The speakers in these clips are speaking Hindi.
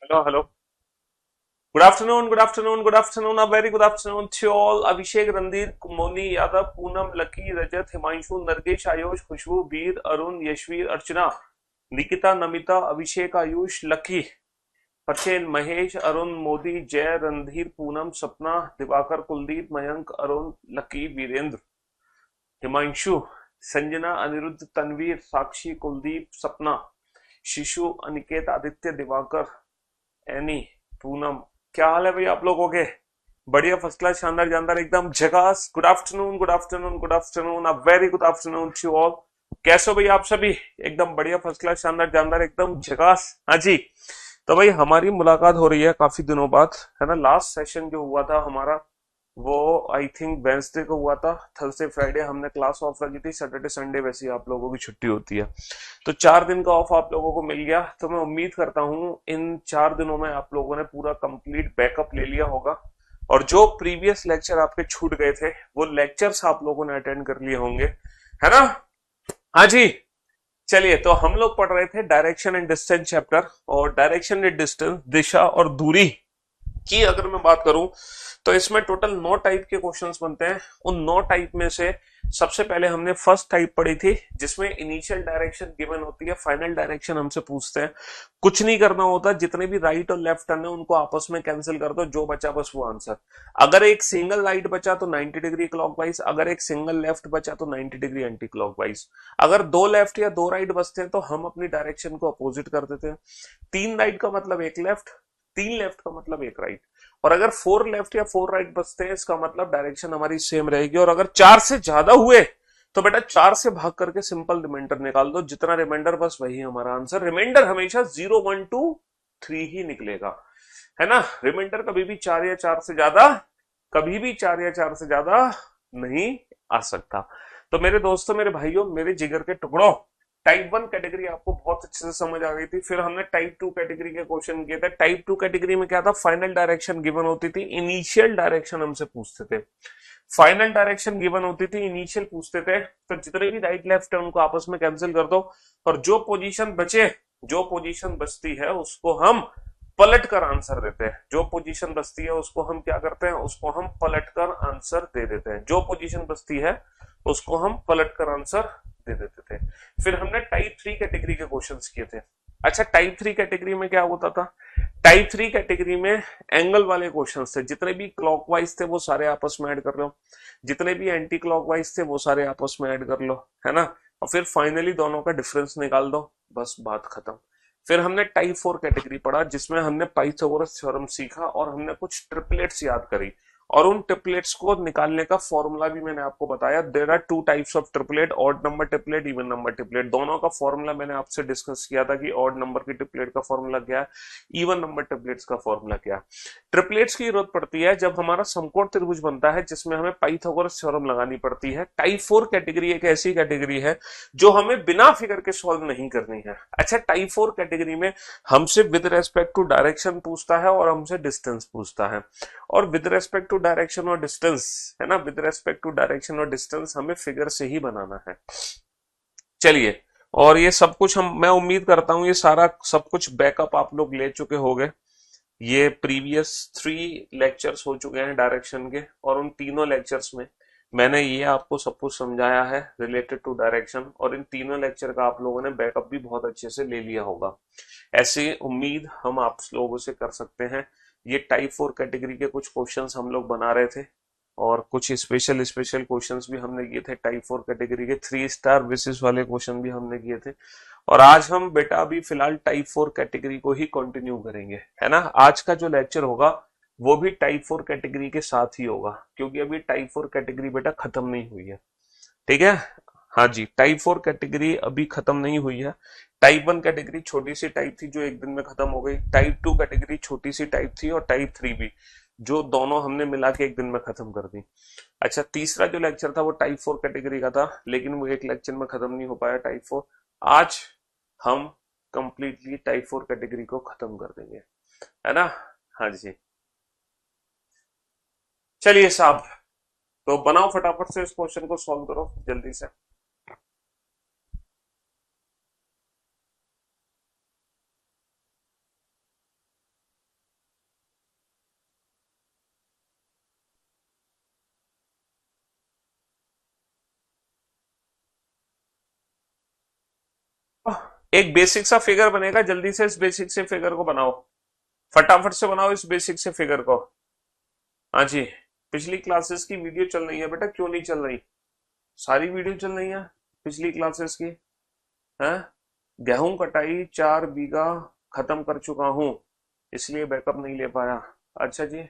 Hello, hello. Good afternoon, good afternoon, good afternoon. A very good afternoon to all. Abhishek, Randhir, Moni Yadav, Poonam, Lucky, Rajat, Himanshu, Nargesh, Ayush, Khushbu, Veer, Arun, Yashveer, Archana, Nikita, Namita, Abhishek, Ayush, Lucky, परचेन, महेश, अरुण, मोदी, जय, रणधीर, पूनम, सपना, दिवाकर, कुलदीप, मयंक, अरुण, लकी, वीरेंद्र, हिमांशु, संजना, अनिरुद्ध, तनवीर, साक्षी, कुलदीप, सपना, शिशु, अनिकेत, आदित्य, दिवाकर, एनी, पूनम। क्या हाल है भाई आप लोगों के? बढ़िया, फर्स्ट क्लास, शानदार जानदार, एकदम झकास। Good afternoon, good afternoon, good afternoon, a very good afternoon to all. कैसे हो भाई आप सभी? एकदम बढ़िया, फर्स्ट क्लास, शानदार जानदार, एकदम झकास। हाँ जी। तो भाई हमारी मुलाकात हो रही है काफी दिनों बाद, है ना। लास्ट सेशन जो हुआ था हमारा वो आई थिंक वेंसडे को हुआ था। थर्सडे फ्राइडे हमने क्लास ऑफ रखी थी। सैटरडे संडे वैसे ही आप लोगों की छुट्टी होती है, तो 4 दिन का ऑफ आप लोगों को मिल गया। तो मैं उम्मीद करता हूं इन 4 दिनों में आप लोगों ने पूरा कंप्लीट बैकअप ले लिया होगा, और जो प्रीवियस लेक्चर आपके छूट गए थे वो लेक्चर्स आप लोगों ने अटेंड कर लिए होंगे, है ना। हाँ जी। चलिए, तो हम लोग पढ़ रहे थे डायरेक्शन एंड डिस्टेंस चैप्टर, और डायरेक्शन एंड डिस्टेंस, दिशा और दूरी की अगर मैं बात करूं तो इसमें टोटल 9 टाइप के क्वेश्चंस बनते हैं। उन 9 टाइप में से सबसे पहले हमने फर्स्ट टाइप पढ़ी थी, जिसमें इनिशियल डायरेक्शन गिवन होती है, फाइनल डायरेक्शन हमसे पूछते हैं। कुछ नहीं करना होता, जितने भी राइट और लेफ्ट टर्न है उनको आपस में कैंसिल कर दो, जो बचा बस वो आंसर। अगर एक सिंगल राइट बचा तो 90 डिग्री क्लॉकवाइज, अगर एक सिंगल लेफ्ट बचा तो 90 डिग्री एंटी क्लॉकवाइज। अगर 2 लेफ्ट या 2 राइट बचते हैं तो हम अपनी डायरेक्शन को अपोजिट कर देते हैं। 3 राइट का मतलब 1 लेफ्ट, 3 लेफ्ट का मतलब 1 राइट। और अगर 4 लेफ्ट या 4 राइट बचते हैं, इसका मतलब डायरेक्शन हमारी सेम रहेगी। और अगर 4 से ज्यादा हुए तो बेटा 4 से भाग करके सिंपल रिमाइंडर निकाल दो, जितना रिमाइंडर बस वही हमारा आंसर। रिमाइंडर हमेशा 0 1 2 3 ही निकलेगा, है ना। रिमाइंडर कभी भी 4 या 4 से ज्यादा, कभी भी 4 या 4 से ज्यादा नहीं आ सकता। तो मेरे दोस्तों, मेरे भाइयों, मेरे जिगर के टुकड़ों, टाइप 1 कैटेगरी आपको बहुत अच्छे से समझ आ गई थी। फिर हमने टाइप 2 कैटेगरी के क्वेश्चन किए थे। टाइप 2 कैटेगरी में क्या था? फाइनल डायरेक्शन गिवन होती थी, इनिशियल डायरेक्शन हमसे पूछते थे। फाइनल डायरेक्शन गिवन होती थी, इनिशियल पूछते थे, तो जितने भी राइट लेफ्ट है उनको आपस में कैंसिल कर दो, और जो पोजीशन बचे, जो पोजीशन बचती है उसको हम पलट कर आंसर देते हैं। जो पोजीशन बचती है उसको हम क्या करते हैं? उसको हम पलट कर आंसर दे देते हैं। जो पोजीशन बचती है उसको हम पलट कर आंसर दे देते थे। फिर हमने टाइप 3 कैटेगरी के क्वेश्चंस किए थे। अच्छा, टाइप 3 कैटेगरी में क्या होता था? टाइप 3 कैटेगरी में एंगल वाले क्वेश्चंस थे। जितने भी क्लॉकवाइज थे वो सारे आपस में ऐड कर लो, जितने भी एंटी क्लॉकवाइज थे वो सारे आपस में ऐड कर लो, है ना। और फिर फाइनली दोनों का डिफरेंस निकाल दो, बस बात खत्म। फिर हमने टाइप 4 कैटेगरी पढ़ा, जिसमें हमने पाइथागोरस थ्योरम सीखा और हमने कुछ ट्रिपलेट्स याद करी, और उन ट्रिपलेट्स को निकालने का फॉर्मूला भी मैंने आपको बताया। There are 2 types of triplet, odd number triplet, even number triplet. दोनों का फॉर्मूला मैंने आपसे डिस्कस किया था कि ऑड नंबर की ट्रिपलेट का फॉर्मूला क्या है, इवन नंबर ट्रिपलेट्स का फॉर्मूला क्या है। ट्रिपलेट्स की जरूरत पड़ती है जब हमारा समकोण त्रिभुज बनता है, जिसमें हमें पाइथागोरस थ्योरम लगानी पड़ती है। टाइप 4 कैटेगरी एक ऐसी कैटेगरी है जो हमें बिना फिगर के सॉल्व नहीं करनी है। अच्छा, टाइप 4 कैटेगरी में हमसे विद रेस्पेक्ट टू डायरेक्शन पूछता है और हमसे डिस्टेंस पूछता है। और विद रेस्पेक्ट टू डायरेक्शन और डिस्टेंस, है ना, विद रेस्पेक्ट टू डायरेक्शन और डिस्टेंस हमें फिगर से ही बनाना है। चलिए, और ये सब कुछ मैं उम्मीद करता हूं ये सारा सब कुछ बैकअप आप लोग ले चुके होंगे। ये प्रीवियस 3 लेक्चर्स हो चुके हैं डायरेक्शन के, और उन तीनों लेक्चर्स में मैंने ये आपको सब कुछ समझाया है रिलेटेड टू डायरेक्शन, और इन तीनों लेक्चर का आप लोगों ने बैकअप भी बहुत अच्छे से ले लिया होगा। ऐसी उम्मीद हम आप लोगों से कर सकते हैं। ये टाइप 4 कैटेगरी के कुछ क्वेश्चंस हम लोग बना रहे थे, और कुछ स्पेशल स्पेशल क्वेश्चंस भी हमने किए थे। टाइप 4 कैटेगरी के 3 स्टार बेसिस वाले क्वेश्चन भी हमने किए थे। और आज हम बेटा अभी फिलहाल टाइप 4 कैटेगरी को ही कंटिन्यू करेंगे, है ना। आज का जो लेक्चर होगा वो भी टाइप 4 कैटेगरी के साथ ही होगा, क्योंकि अभी टाइप 4 कैटेगरी बेटा खत्म नहीं हुई है, ठीक है। हाँ जी, टाइप 4 कैटेगरी अभी खत्म नहीं हुई है। टाइप 1 कैटेगरी छोटी सी टाइप थी जो एक दिन में खत्म हो गई। टाइप 2 कैटेगरी छोटी सी टाइप थी, और टाइप 3 भी, जो दोनों हमने मिला के एक दिन में खत्म कर दी। अच्छा, तीसरा जो लेक्चर था वो टाइप 4 कैटेगरी का था, लेकिन वो एक लेक्चर में खत्म नहीं हो पाया टाइप 4। आज हम कंप्लीटली टाइप 4 कैटेगरी को खत्म कर देंगे, है ना। हाँ जी। चलिए साहब, तो बनाओ फटाफट से, इस क्वेश्चन को सॉल्व करो जल्दी से। एक बेसिक सा फिगर बनेगा, जल्दी से इस बेसिक से फिगर को बनाओ, फटाफट से बनाओ इस बेसिक से फिगर को। हाँ जी, पिछली क्लासेस की वीडियो चल रही है बेटा, क्यों नहीं चल रही? सारी वीडियो चल रही है पिछली क्लासेस की। है, गेहूं कटाई 4 बीघा खत्म कर चुका हूं, इसलिए बैकअप नहीं ले पाया। अच्छा जी,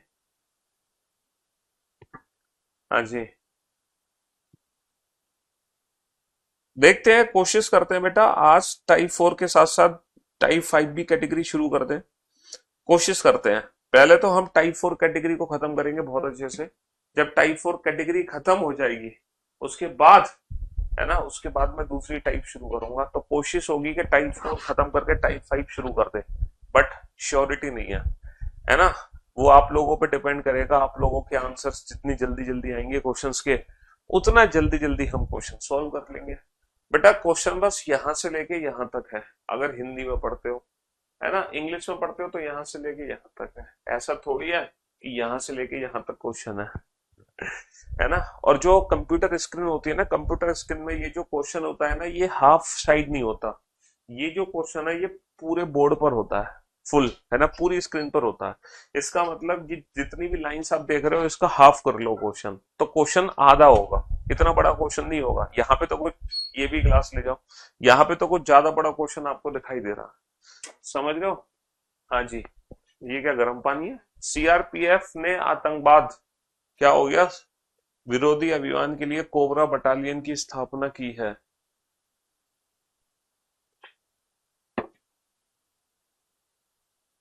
हाँ जी, देखते हैं, कोशिश करते हैं बेटा, आज टाइप 4 के साथ साथ टाइप 5 भी कैटेगरी शुरू कर दें। कोशिश करते हैं, पहले तो हम टाइप 4 कैटेगरी को खत्म करेंगे बहुत अच्छे से। जब टाइप 4 कैटेगरी खत्म हो जाएगी, उसके बाद, है ना, उसके बाद मैं दूसरी टाइप शुरू करूंगा। तो कोशिश होगी कि टाइप 4 खत्म करके टाइप 5 शुरू कर दे, बट श्योरिटी नहीं है ना। वो आप लोगों पे डिपेंड करेगा, आप लोगों के आंसर्स जितनी जल्दी जल्दी आएंगे क्वेश्चंस के, उतना जल्दी जल्दी हम क्वेश्चन सॉल्व कर लेंगे। बेटा क्वेश्चन बस यहां से लेके यहां तक है, अगर हिंदी में पढ़ते हो, है ना। इंग्लिश में पढ़ते हो तो यहां से लेके यहां तक है, ऐसा थोड़ी है कि यहां से लेके यहां तक क्वेश्चन है ना। और जो कंप्यूटर स्क्रीन होती है ना, कंप्यूटर स्क्रीन में ये जो क्वेश्चन होता है ना, ये हाफ साइड नहीं होता, ये जो क्वेश्चन है ये पूरे बोर्ड पर होता है, फुल, है ना, पूरी स्क्रीन पर होता है। इसका मतलब जितनी भी लाइंस आप देख रहे हो, इसका हाफ कर लो क्वेश्चन, तो क्वेश्चन आधा होगा, इतना बड़ा क्वेश्चन नहीं होगा। यहाँ पे तो कुछ, ये भी ग्लास ले जाओ, यहाँ पे तो कुछ ज्यादा बड़ा क्वेश्चन आपको दिखाई दे रहा है, समझ रहे हो। हाँ जी, ये क्या गर्म पानी है? सीआरपीएफ ने आतंकवाद, क्या हो गया, विरोधी अभियान के लिए कोबरा बटालियन की स्थापना की है।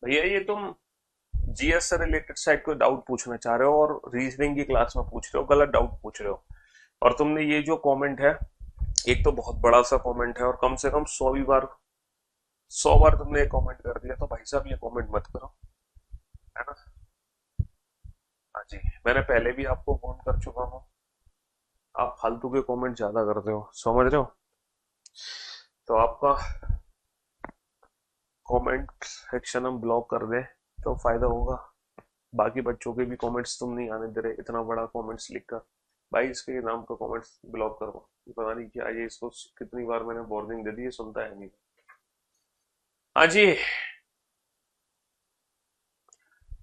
भैया ये तुम जीएस से रिलेटेड साइड को डाउट पूछना चाह रहे हो और रीजनिंग की क्लास में पूछ रहे हो, गलत डाउट पूछ रहे हो। और तुमने ये जो कमेंट है, एक तो बहुत बड़ा सा कमेंट है, और कम से कम 100 बार तुमने ये कमेंट कर दिया, तो भाई साहब ये कमेंट मत करो, है ना। हाँ जी, मैंने पहले भी आपको फोन कर चुका हूँ, आप फालतू के कमेंट ज्यादा करते हो, समझ रहे हो। तो आपका कमेंट सेक्शन हम ब्लॉक कर दे तो फायदा होगा। बाकी बच्चों के भी कमेंट्स तुम नहीं आने दे रहे, इतना बड़ा कमेंट्स लिखकर। भाई इसके नाम का कमेंट्स ब्लॉक करो, पता नहीं क्या ये, इसको कितनी बार मैंने वार्निंग दे दी, ये सुनता है नहीं। हाँ जी,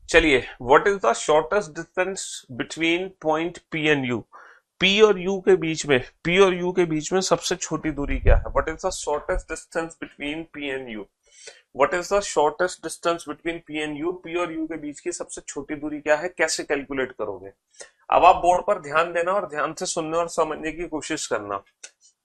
चलिए, what is the shortest distance between point P and you? P और यू के बीच में, पी और यू के बीच में सबसे छोटी दूरी क्या है? What is the shortest distance between P and you? What is the shortest distance between P and you? P और यू के बीच की सबसे छोटी दूरी क्या है, कैसे कैलकुलेट करोगे? अब आप बोर्ड पर ध्यान देना और ध्यान से सुनने और समझने की कोशिश करना।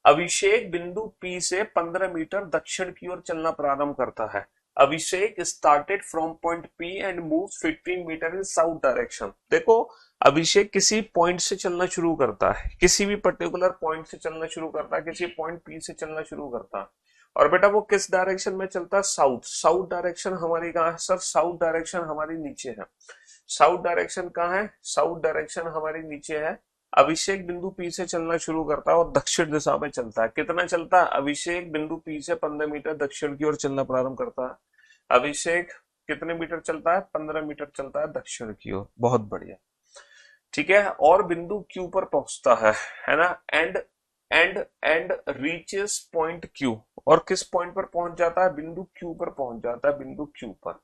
अभिषेक बिंदु पी से 15 मीटर दक्षिण की ओर चलना प्रारंभ करता है। Abhishek started from point P and moves 15 metre in south direction. देखो, अभिषेक किसी पॉइंट से चलना शुरू करता है, किसी भी पर्टिकुलर पॉइंट से चलना शुरू करता है, किसी पॉइंट पी से चलना शुरू करता है। और बेटा वो किस डायरेक्शन में चलता है? साउथ। साउथ डायरेक्शन हमारी कहाँ है सर? साउथ डायरेक्शन हमारी नीचे है। साउथ डायरेक्शन कहाँ है? साउथ डायरेक्शन हमारी नीचे है। अभिषेक बिंदु पी से चलना शुरू करता है और दक्षिण दिशा में चलता है। कितना चलता है? अभिषेक बिंदु पी से 15 मीटर दक्षिण की ओर चलना प्रारंभ करता है। अभिषेक कितने मीटर चलता है? 15 मीटर चलता है दक्षिण की ओर। बहुत बढ़िया, ठीक है। और बिंदु क्यू पर पहुंचता है ना। And reaches point Q. और किस पॉइंट पर पहुंच जाता है? बिंदु क्यू पर पहुंच जाता है, बिंदु क्यू पर,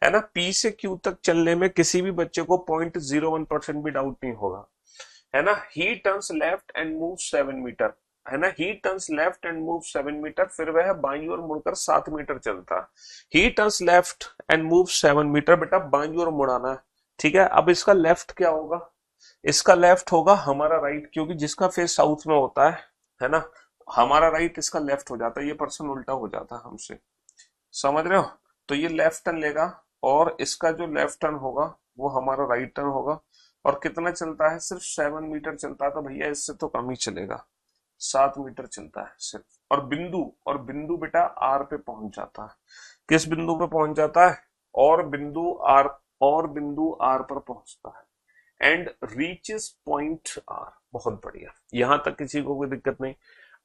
है ना। पी से क्यू तक चलने में किसी भी बच्चे को 0.01% भी डाउट नहीं होगा, है ना। He turns left and move 7 metre, है ना। He turns left and move 7 metre, फिर वह बाईं ओर मुड़कर 7 मीटर चलता है। He turns left and move 7 metre, बेटा बाईं ओर मुड़ाना है, ठीक है। अब इसका लेफ्ट क्या होगा? इसका लेफ्ट होगा हमारा राइट, क्योंकि जिसका फेस साउथ में होता है ना, हमारा राइट इसका लेफ्ट हो जाता है, ये पर्सन उल्टा हो जाता है हमसे, समझ रहे हो। तो ये लेफ्ट टर्न लेगा और इसका जो लेफ्ट टर्न होगा वो हमारा राइट टर्न होगा। और कितना चलता है? सिर्फ 7 मीटर चलता है, तो भैया इससे तो कम ही चलेगा, 7 मीटर चलता है सिर्फ। और बिंदु बेटा आर पे पहुंच जाता है। किस बिंदु पे पहुंच जाता है? और बिंदु आर, और बिंदु आर पर पहुंचता है एंड रीचेस पॉइंट आर। बहुत बढ़िया, यहां तक किसी को कोई दिक्कत नहीं।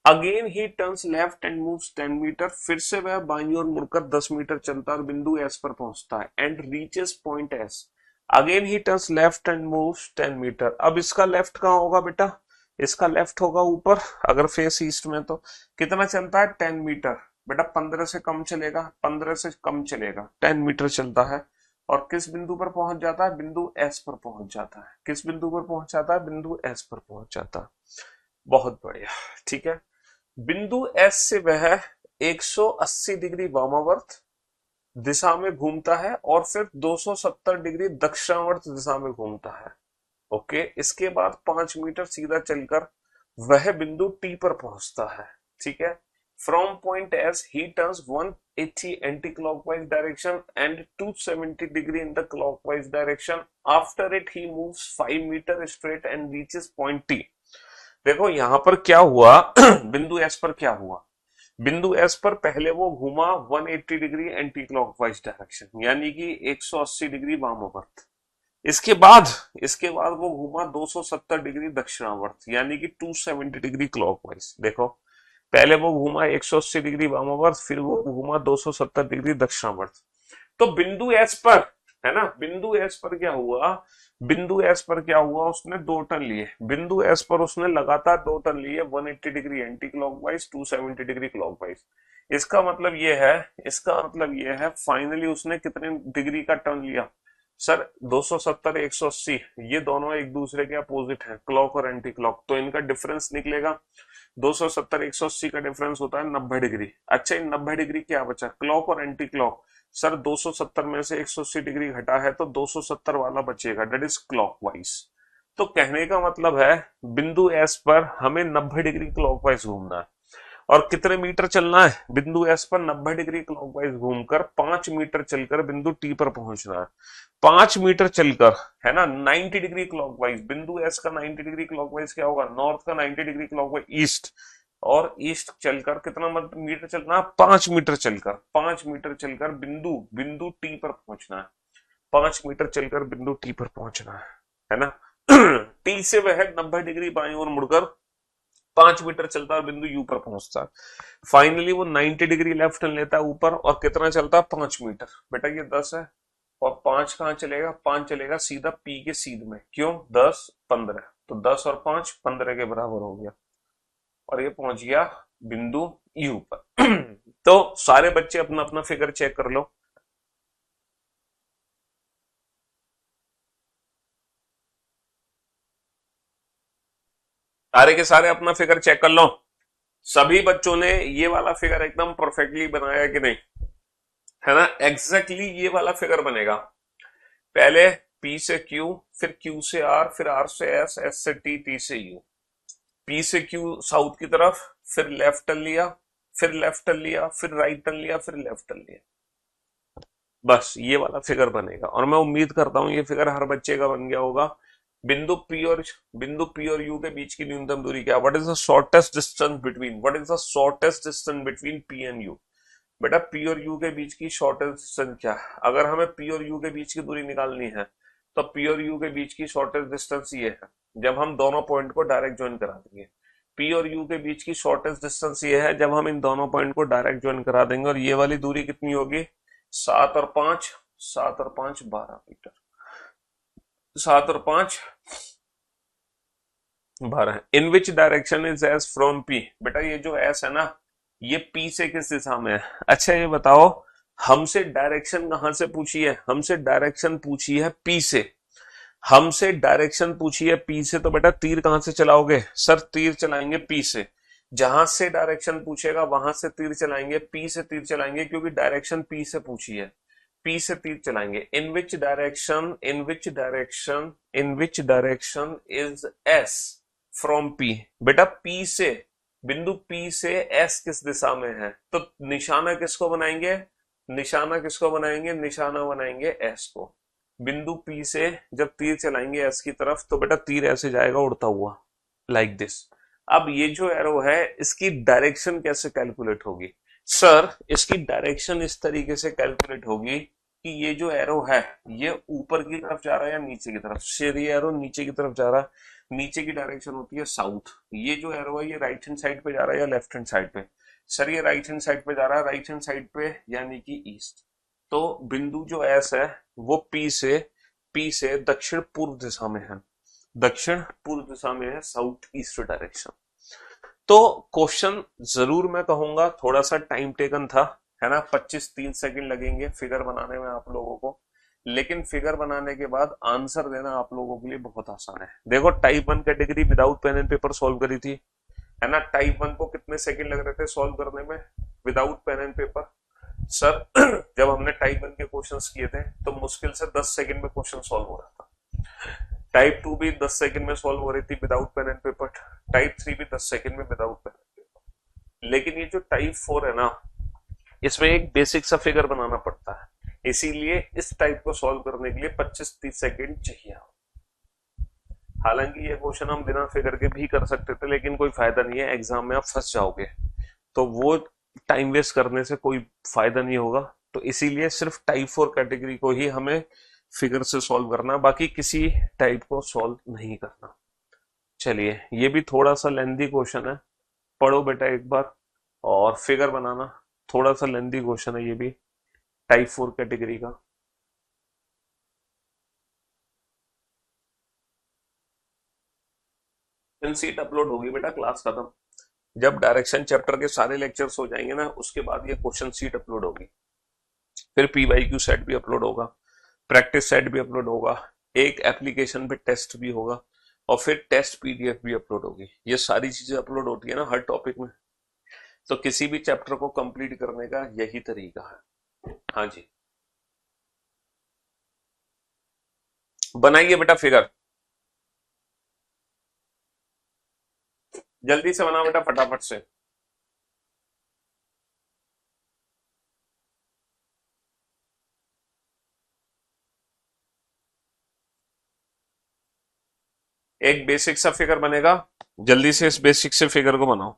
Again he turns left and moves 10 metre, फिर से वह बाईं ओर मुड़कर 10 मीटर चलता है और बिंदु एस पर पहुंचता है and reaches point S. Again he turns left and moves 10 metre. अब इसका लेफ्ट कहाँ होगा बेटा? इसका लेफ्ट होगा ऊपर, अगर फेस ईस्ट में, तो कितना चलता है? 10 मीटर। बेटा 15 से कम चलेगा, 15 से कम चलेगा, 10 मीटर चलता है और किस बिंदु पर पहुंच जाता है, बिंदु एस पर पहुंच जाता है। किस बिंदु पर पहुंच जाता है, बिंदु एस पर पहुंच जाता है। बहुत बढ़िया, ठीक है। बिंदु एस से वह 180 डिग्री वामावर्त दिशा में घूमता है और फिर 270 डिग्री दक्षिणावर्त दिशा में घूमता है। ओके, इसके बाद 5 मीटर सीधा चलकर वह बिंदु टी पर पहुंचता है। ठीक है, from point S he turns 180 anticlockwise direction and 270 degree in the clockwise direction. After it he moves 5 metre straight and reaches point T. देखो यहां पर क्या हुआ बिंदु एस पर क्या हुआ, बिंदु एस पर पहले वो घूमा 180 डिग्री एंटी क्लॉकवाइज डायरेक्शन, यानी कि 180 डिग्री वामावर्त। इसके बाद वो घूमा 270 डिग्री दक्षिणावर्त, यानी कि 270 डिग्री क्लॉकवाइज। देखो पहले वो घूमा 180 डिग्री वामावर्त, फिर वो घूमा 270 डिग्री दक्षिणावर्त। तो बिंदु एस पर, है ना, बिंदु एस पर क्या हुआ, बिंदु एस पर क्या हुआ, उसने 2 टर्न लिए। बिंदु एस पर उसने लगातार 2 टर्न लिए, 180 degree anti clockwise, 270 degree clockwise. इसका मतलब ये है फाइनली उसने कितने डिग्री का टर्न लिया सर, 270 180, ये दोनों एक दूसरे के अपोजिट हैं, क्लॉक और एंटी क्लॉक, तो इनका डिफरेंस निकलेगा। 270 180 का डिफरेंस होता है 90 डिग्री। अच्छा, इन 90 डिग्री क्या बचा, क्लॉक और एंटी क्लॉक। सर 270 में से 180 डिग्री घटा है तो 270 वाला बचेगा, डेट इज क्लॉकवाइज। तो कहने का मतलब है बिंदु एस पर हमें 90 डिग्री क्लॉकवाइज घूमना है और कितने मीटर चलना है, बिंदु एस पर 90 डिग्री क्लॉकवाइज घूमकर 5 मीटर चलकर बिंदु टी पर पहुंचना है। 5 मीटर चलकर, है ना, 90 डिग्री क्लॉकवाइज, बिंदु एस का 90 डिग्री क्लॉकवाइज क्या होगा, नॉर्थ का 90 डिग्री क्लॉकवाइज ईस्ट, और ईस्ट चलकर कितना मीटर चलना है, 5 मीटर चलकर, 5 मीटर चलकर बिंदु टी पर पहुंचना है। 5 मीटर चलकर बिंदु टी पर पहुंचना है ना। टी से वह 90 डिग्री बाईं ओर मुड़कर 5 मीटर चलता है, बिंदु यू पर पहुंचता है। फाइनली वो 90 डिग्री लेफ्ट टर्न लेता है ऊपर और कितना चलता है, 5 मीटर। बेटा ये 10 है और 5 कहां चलेगा, 5 चलेगा सीधा पी के सीध में, क्यों, 10 15, तो 10 और 5 15 के बराबर हो गया और ये पहुंच गया बिंदु यू पर। तो सारे बच्चे अपना अपना फिगर चेक कर लो। सारे के सारे अपना फिगर चेक कर लो। सभी बच्चों ने ये वाला फिगर एकदम परफेक्टली बनाया कि नहीं, है ना, एग्जैक्टली ये वाला फिगर बनेगा। पहले P से Q, फिर Q से R, फिर R से S, S से T, T से U। P से Q साउथ की तरफ, फिर लेफ्ट टर्न लिया, फिर लेफ्ट टर्न लिया, फिर राइट टर्न लिया, फिर लेफ्ट टर्न लिया। बस ये वाला फिगर बनेगा और मैं उम्मीद करता हूं ये फिगर हर बच्चे का बन गया होगा। बिंदु P और U के बीच की न्यूनतम दूरी क्या, what is the shortest distance between, what is the shortest distance between P and U। बेटा P और U के बीच की शॉर्टेस्ट डिस्टेंस क्या है, अगर हमें P और U के बीच की दूरी निकालनी है तो P और U के बीच की शॉर्टेस्ट डिस्टेंस ये है, जब हम दोनों पॉइंट को डायरेक्ट ज्वाइन करा देंगे। P और U के बीच की शॉर्टेस्ट डिस्टेंस ये है जब हम इन दोनों पॉइंट को डायरेक्ट ज्वाइन करा देंगे, और ये वाली दूरी कितनी होगी, 7 और 5, 12 मीटर, 7 और 5 12। In which direction is S from P। बेटा ये जो एस है ना, ये P से किस दिशा में है। अच्छा ये बताओ, हमसे डायरेक्शन कहां से पूछी है, हमसे डायरेक्शन पूछी है P से, हमसे डायरेक्शन पूछी है P से, तो बेटा तीर कहां से चलाओगे, सर तीर चलाएंगे P से। जहां से डायरेक्शन पूछेगा वहां से तीर चलाएंगे, P से तीर चलाएंगे, क्योंकि डायरेक्शन P से पूछी है, P से तीर चलाएंगे। In which direction is S from P। बेटा P से, बिंदु P से S किस दिशा में है, तो निशाना किसको बनाएंगे, निशाना बनाएंगे S को। बिंदु P से जब तीर चलाएंगे S की तरफ तो बेटा तीर ऐसे जाएगा उड़ता हुआ, लाइक दिस। अब ये जो एरो है इसकी डायरेक्शन कैसे कैलकुलेट होगी, सर इसकी डायरेक्शन इस तरीके से कैलकुलेट होगी कि ये जो एरो है ये ऊपर की तरफ जा रहा है या नीचे की तरफ, सर ये एरो नीचे की तरफ जा रहा है, नीचे की डायरेक्शन होती है साउथ। ये जो एरो है ये राइट हैंड साइड पे जा रहा है या लेफ्ट हैंड साइड पे, सर ये राइट हैंड साइड पे जा रहा है, राइट हैंड साइड पे यानी कि ईस्ट। तो बिंदु जो एस है वो P से दक्षिण पूर्व दिशा में है, दक्षिण पूर्व दिशा में है, साउथ ईस्ट डायरेक्शन। तो क्वेश्चन जरूर मैं कहूंगा थोड़ा सा टाइम टेकन था, है ना, 25-30 सेकंड लगेंगे फिगर बनाने में आप लोगों को, लेकिन फिगर बनाने के बाद आंसर देना आप लोगों के लिए बहुत आसान है। देखो type 1 category without pen and paper solve करी थी, है ना, टाइप 1 को कितने सेकंड लग रहे थे सॉल्व करने में without pen and paper? Sir जब हमने टाइप 1 के क्वेश्चंस किए थे तो मुश्किल से 10 सेकंड में क्वेश्चन सॉल्व हो रहा था। टाइप 2 भी 10 सेकंड में सॉल्व हो रही थी without pen and paper, type 3 भी 10 सेकंड में विदाउट पेन एंड पेपर। लेकिन ये जो टाइप 4 है ना, इसमें एक बेसिक सा फिगर बनाना पड़ता है, इसीलिए इस टाइप को सॉल्व करने के लिए 25-30 सेकंड चाहिए। हालांकि ये क्वेश्चन हम बिना फिगर के भी कर सकते थे, लेकिन कोई फायदा नहीं है, एग्जाम में आप फंस जाओगे, तो वो टाइम वेस्ट करने से कोई फायदा नहीं होगा। तो इसीलिए सिर्फ टाइप 4 कैटेगरी को ही हमें फिगर से सॉल्व करना, बाकी किसी टाइप को सॉल्व नहीं करना। चलिए, ये भी थोड़ा सा लेंदी क्वेश्चन है, पढ़ो बेटा एक बार, और फिगर बनाना, थोड़ा सा लेंदी क्वेश्चन है ये भी, टाइप 4 कैटेगरी का। सीट अपलोड होगी बेटा क्लास खत्म, जब डायरेक्शन चैप्टर के सारे लेक्चर्स हो जाएंगे ना, उसके बाद ये क्वेश्चन सीट अपलोड होगी, फिर पीवाईक्यू सेट भी अपलोड होगा, प्रैक्टिस सेट भी अपलोड होगा, एक एप्लीकेशन पे टेस्ट भी होगा, और फिर टेस्ट पीडीएफ भी अपलोड होगी। ये सारी चीजें अपलोड होती है ना हर टॉपिक में, तो किसी भी चैप्टर को कंप्लीट करने का यही तरीका है। हाँ जी, बनाइए बेटा फिगर, जल्दी से बनाओ बेटा फटाफट से। एक बेसिक सा फिगर बनेगा, जल्दी से इस बेसिक से फिगर को बनाओ।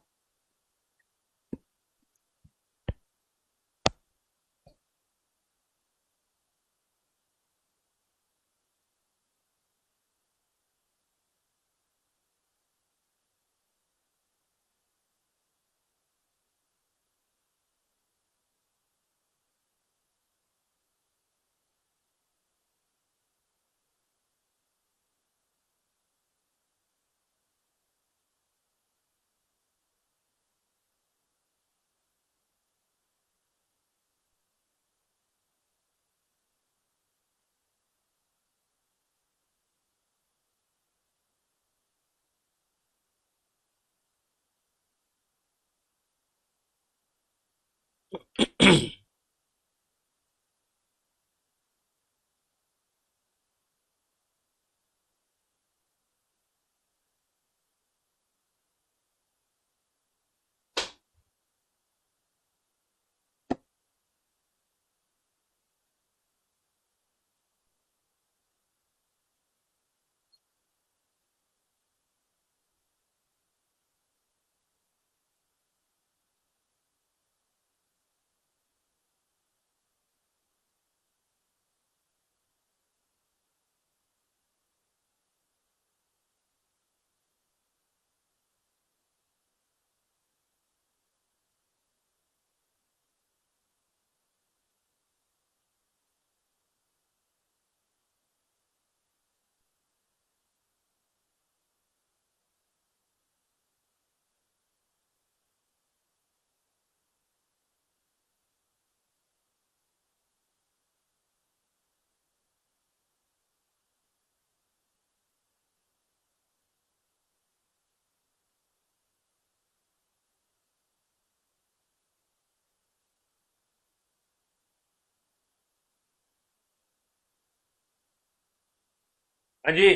हाँ जी,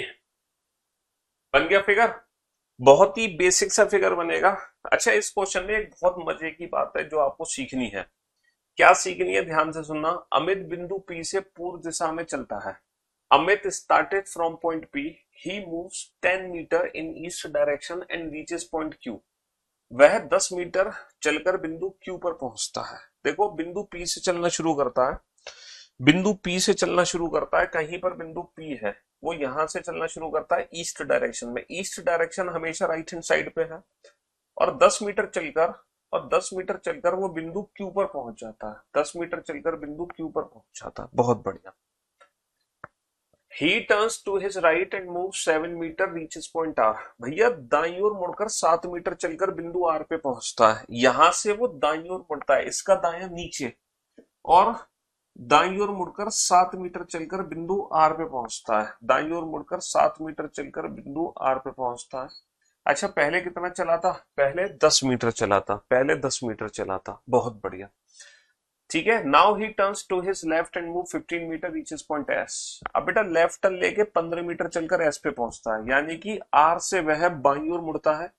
बन गया फिगर, बहुत ही बेसिक सा फिगर बनेगा। अच्छा, इस क्वेश्चन में एक बहुत मजे की बात है जो आपको सीखनी है। क्या सीखनी है, ध्यान से सुनना। अमित बिंदु पी से पूर्व दिशा में चलता है। Amit started from point P, he moves 10 metre in east direction and reaches point Q. वह 10 मीटर चलकर बिंदु क्यू पर पहुंचता है। देखो, बिंदु पी से चलना शुरू करता है, बिंदु पी से चलना शुरू करता है, कहीं पर बिंदु पी है, वो यहां से चलना शुरू करता है ईस्ट डायरेक्शन में। ईस्ट डायरेक्शन हमेशा राइट हैंड साइड पे है, और 10 मीटर चलकर, और 10 मीटर चलकर वो बिंदु क्यू पर पहुंच जाता है। 10 मीटर चलकर बिंदु क्यू पर पहुंच जाता है। बहुत बढ़िया। He turns to his right and move 7 metre, reaches point R. भैया दाईं ओर मुड़कर 7 मीटर चलकर बिंदु आर पे पहुंचता है। यहां से वो दाईं ओर मुड़ता है, इसका दायां नीचे, और दाईं ओर मुड़कर 7 मीटर चलकर बिंदु आर पे पहुंचता है। दाईं ओर मुड़कर 7 मीटर चलकर बिंदु आर पे पहुंचता है। अच्छा, पहले कितना चला था? पहले 10 मीटर चला था, पहले 10 मीटर चला था। बहुत बढ़िया, ठीक है। Now he turns to his left and move 15 metre, reaches point S. अब बेटा लेफ्ट टर्न लेके 15 मीटर चलकर एस पे पहुंचता है, यानी कि आर से वह बाईं ओर मुड़ता है,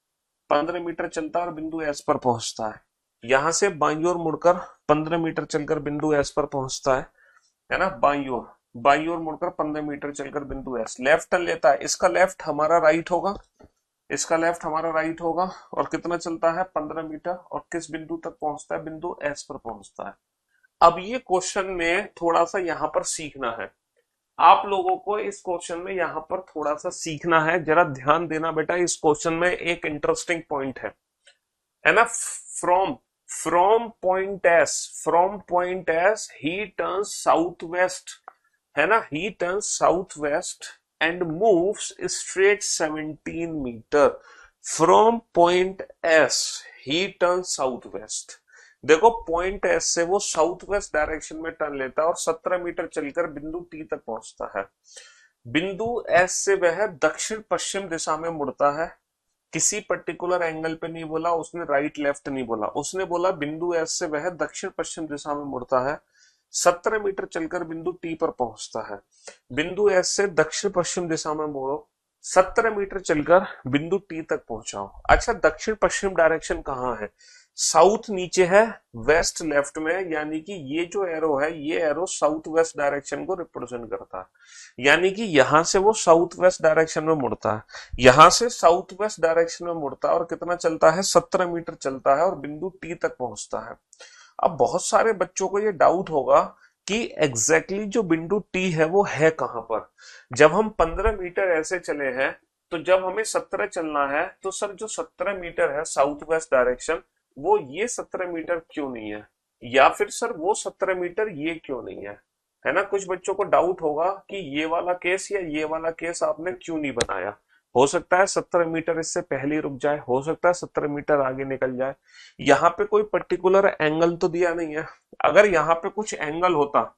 15 मीटर चलता है और बिंदु एस पर पहुंचता है। यहां से बाईं ओर मुड़कर 15 मीटर चलकर बिंदु एस पर पहुंचता है ना। बाईं ओर मुड़कर 15 मीटर चलकर बिंदु एस, लेफ्ट टर्न लेता है। इसका लेफ्ट हमारा राइट होगा, इसका लेफ्ट हमारा राइट होगा, और कितना चलता है? 15 मीटर, और किस बिंदु तक पहुंचता है? बिंदु एस पर पहुंचता है। अब ये क्वेश्चन में थोड़ा सा यहां पर सीखना है, आप लोगों को इस क्वेश्चन में यहां पर थोड़ा सा सीखना है। जरा ध्यान देना बेटा, इस क्वेश्चन में एक इंटरेस्टिंग पॉइंट है ना। From from point S he turns south west, है ना। He turns south west and moves straight 17 metre. From point S he turns south west. देखो पॉइंट एस से वो साउथ वेस्ट डायरेक्शन में टर्न लेता है और 17 मीटर चलकर बिंदु टी तक पहुंचता है। बिंदु एस से वह दक्षिण पश्चिम दिशा में मुड़ता है। किसी पर्टिकुलर एंगल पे नहीं बोला उसने, राइट लेफ्ट नहीं बोला, उसने बोला बिंदु एस से वह दक्षिण पश्चिम दिशा में मुड़ता है, 17 मीटर चलकर बिंदु टी पर पहुंचता है। बिंदु एस से दक्षिण पश्चिम दिशा में मोड़ो, 17 मीटर चलकर बिंदु टी तक पहुंचाओ। अच्छा, दक्षिण पश्चिम डायरेक्शन कहाँ है? साउथ नीचे है, वेस्ट लेफ्ट में, यानी कि ये जो एरो है, ये एरो साउथ वेस्ट डायरेक्शन को रिप्रेजेंट करता है। यानी कि यहां से वो साउथ वेस्ट डायरेक्शन में मुड़ता है, यहां से साउथ वेस्ट डायरेक्शन में मुड़ता है, और कितना चलता है? 17 मीटर चलता है और बिंदु टी तक पहुंचता है। अब बहुत सारे बच्चों को ये डाउट होगा कि एग्जैक्टली जो बिंदु टी है वो है कहां पर। जब हम 15 मीटर ऐसे चले हैं, तो जब हमें 17 चलना है, तो सर जो 17 मीटर है साउथ वेस्ट डायरेक्शन, वो ये 17 मीटर क्यों नहीं है? या फिर सर वो 17 मीटर ये क्यों नहीं है ना। कुछ बच्चों को डाउट होगा कि ये वाला केस या ये वाला केस आपने क्यों नहीं बनाया। हो सकता है 17 मीटर इससे पहले रुक जाए, हो सकता है 17 मीटर आगे निकल जाए। यहाँ पे कोई पर्टिकुलर एंगल तो दिया नहीं है। अगर यहाँ पे कुछ एंगल होता,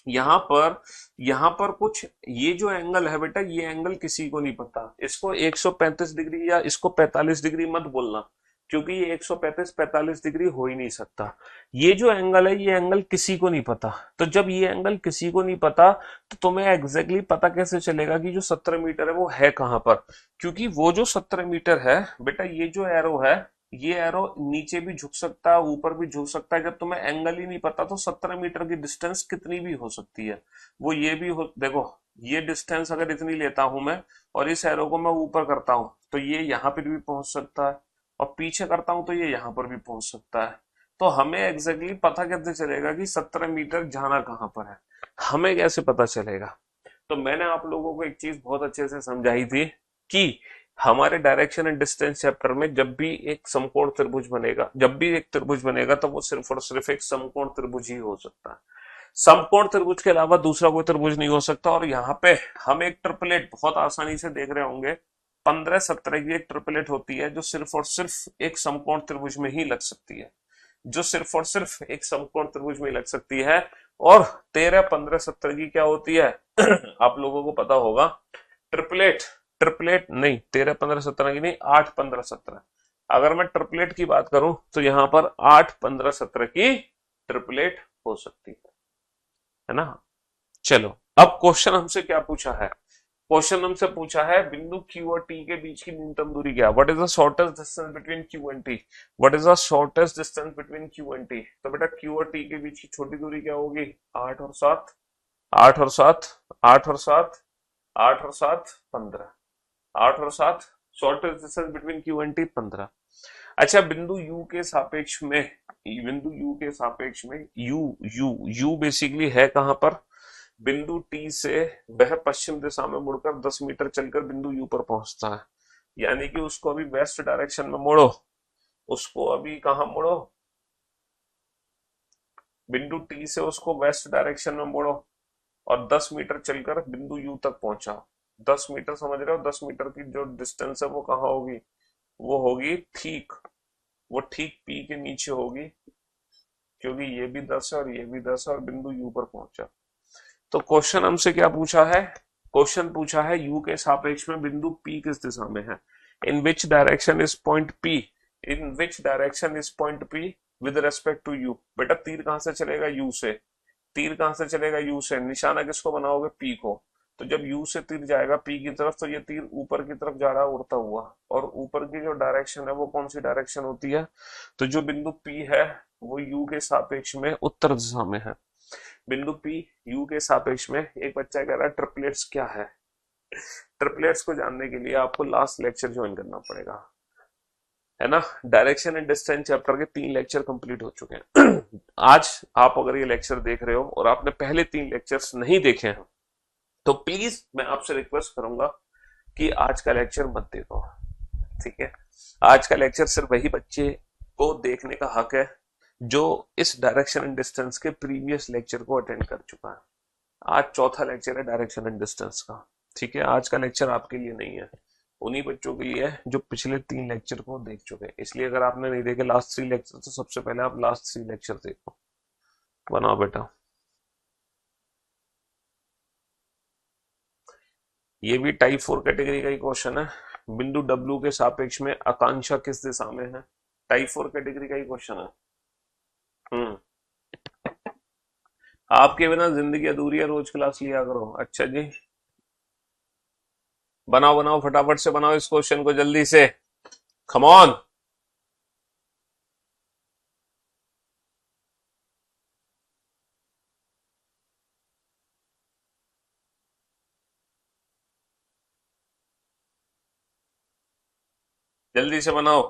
यहाँ पर कुछ, ये जो एंगल है बेटा, ये एंगल किसी को नहीं पता। इसको 135 डिग्री या इसको 45 डिग्री मत बोलना, क्योंकि ये 135-45 डिग्री हो ही नहीं सकता। ये जो एंगल है, ये एंगल किसी को नहीं पता। तो जब ये एंगल किसी को नहीं पता, तो तुम्हें एग्जैक्टली पता कैसे चलेगा कि जो 17 मीटर है वो है कहां पर? क्योंकि वो जो 17 मीटर है बेटा, ये जो एरो है, ये एरो नीचे भी झुक सकता है, ऊपर भी झुक सकता है। जब तुम्हें एंगल ही नहीं पता, तो 17 मीटर की डिस्टेंस कितनी भी हो सकती है। वो ये भी हो, देखो ये डिस्टेंस अगर इतनी लेता हूं मैं, और इस एरो को मैं ऊपर करता हूं, तो ये यहां पर भी पहुंच सकता है, और पीछे करता हूं तो ये यहां पर भी पहुंच सकता है। तो हमें एग्जैक्टली पता कैसे चलेगा कि 17 मीटर जाना कहां पर है? हमें कैसे पता चलेगा? तो मैंने आप लोगों को एक चीज बहुत अच्छे से समझाई थी कि हमारे डायरेक्शन एंड डिस्टेंस चैप्टर में जब भी एक समकोण त्रिभुज बनेगा, जब भी एक त्रिभुज बनेगा, तो वो सिर्फ और सिर्फ एक समकोण त्रिभुज ही हो सकता है। समकोण त्रिभुज के अलावा दूसरा कोई त्रिभुज नहीं हो सकता। और यहाँ पे हम एक ट्रिपलेट बहुत आसानी से देख रहे होंगे, 15-17 की एक ट्रिपलेट होती है, जो सिर्फ और सिर्फ एक समकोण त्रिभुज में ही लग सकती है, जो सिर्फ और सिर्फ एक समकोण त्रिभुज में लग सकती है। और 13-15-17 की क्या होती है? आप लोगों को पता होगा, ट्रिपलेट, ट्रिपलेट नहीं, 13-15-17 की नहीं, 8-15-17। अगर मैं ट्रिपलेट की बात करूं, तो यहां पर 8-15-17 की ट्रिपलेट हो सकती है ना। चलो, अब क्वेश्चन हमसे क्या पूछा है? क्वेश्चन हमसे पूछा है बिंदु Q और T के बीच की न्यूनतम दूरी क्या? What is the shortest distance between Q and T? What is the shortest distance between Q and T? तो बेटा Q और T के बीच की छोटी दूरी क्या होगी? 8 और 7, 8 और 7, 8 और 7, 8 और 7, 15, 8 और 7, shortest distance between Q and T 15। अच्छा, बिंदु U के सापेक्ष में, बिंदु U के सापेक्ष में, U बेसिकली है कहां पर? बिंदु टी से वह पश्चिम दिशा में मुड़कर 10 मीटर चलकर बिंदु यू पर पहुंचता है। यानी कि उसको अभी वेस्ट डायरेक्शन में मोड़ो, उसको अभी कहां मोड़ो? बिंदु टी से उसको वेस्ट डायरेक्शन में मोड़ो, और 10 मीटर चलकर बिंदु यू तक पहुंचा। 10 मीटर समझ रहे हो, 10 मीटर की जो डिस्टेंस है वो कहाँ होगी, वो होगी ठीक, वो ठीक पी के नीचे होगी, क्योंकि ये भी 10 है और ये भी 10 है और बिंदु यू पर पहुंचा। तो क्वेश्चन हमसे क्या पूछा है, क्वेश्चन पूछा है यू के सापेक्ष में बिंदु पी किस दिशा में है, in which direction is point P, in which direction is point P with respect to you. बेटा तीर कहां से चलेगा, यू से, तीर कहां से चलेगा, यू से, निशाना किसको बनाओगे, पी को। तो जब यू से तीर जाएगा पी की तरफ तो ये तीर ऊपर की तरफ जा रहा है उड़ता हुआ, और ऊपर की जो डायरेक्शन है वो कौन सी डायरेक्शन होती है, तो जो बिंदु पी है वो यू के सापेक्ष में उत्तर दिशा में है। बिंदु पी यू के सापेक्ष में, एक बच्चा कह रहा है ट्रिपलेट्स क्या है, ट्रिपलेट्स को जानने के लिए आपको लास्ट लेक्चर ज्वाइन करना पड़ेगा, है ना। डायरेक्शन एंड डिस्टेंस चैप्टर के 3 लेक्चर कंप्लीट हो चुके हैं। आज आप अगर ये लेक्चर देख रहे हो और आपने पहले 3 लेक्चर्स नहीं देखे हैं तो प्लीज मैं आपसे रिक्वेस्ट करूंगा कि आज का लेक्चर मत देखो, ठीक है। आज का लेक्चर सिर्फ वही बच्चे को देखने का हक है जो इस डायरेक्शन एंड डिस्टेंस के प्रीवियस लेक्चर को अटेंड कर चुका है। आज चौथा लेक्चर है डायरेक्शन एंड डिस्टेंस का, ठीक है। आज का लेक्चर आपके लिए नहीं है, उन्हीं बच्चों के लिए है जो पिछले 3 लेक्चर को देख चुके हैं। इसलिए अगर आपने नहीं देखे लास्ट 3 लेक्चर तो सबसे पहले आप लास्ट 3 लेक्चर देखो। बनाओ बेटा, ये भी टाइप 4 कैटेगरी का ही क्वेश्चन है। बिंदु डब्ल्यू के सापेक्ष में आकांक्षा किस दिशा में है, टाइप 4 कैटेगरी का ही क्वेश्चन है। आपके बिना जिंदगी अधूरी है, रोज क्लास लिया करो। अच्छा जी, बनाओ बनाओ फटाफट से बनाओ इस क्वेश्चन को जल्दी से, कम ऑन। जल्दी से बनाओ।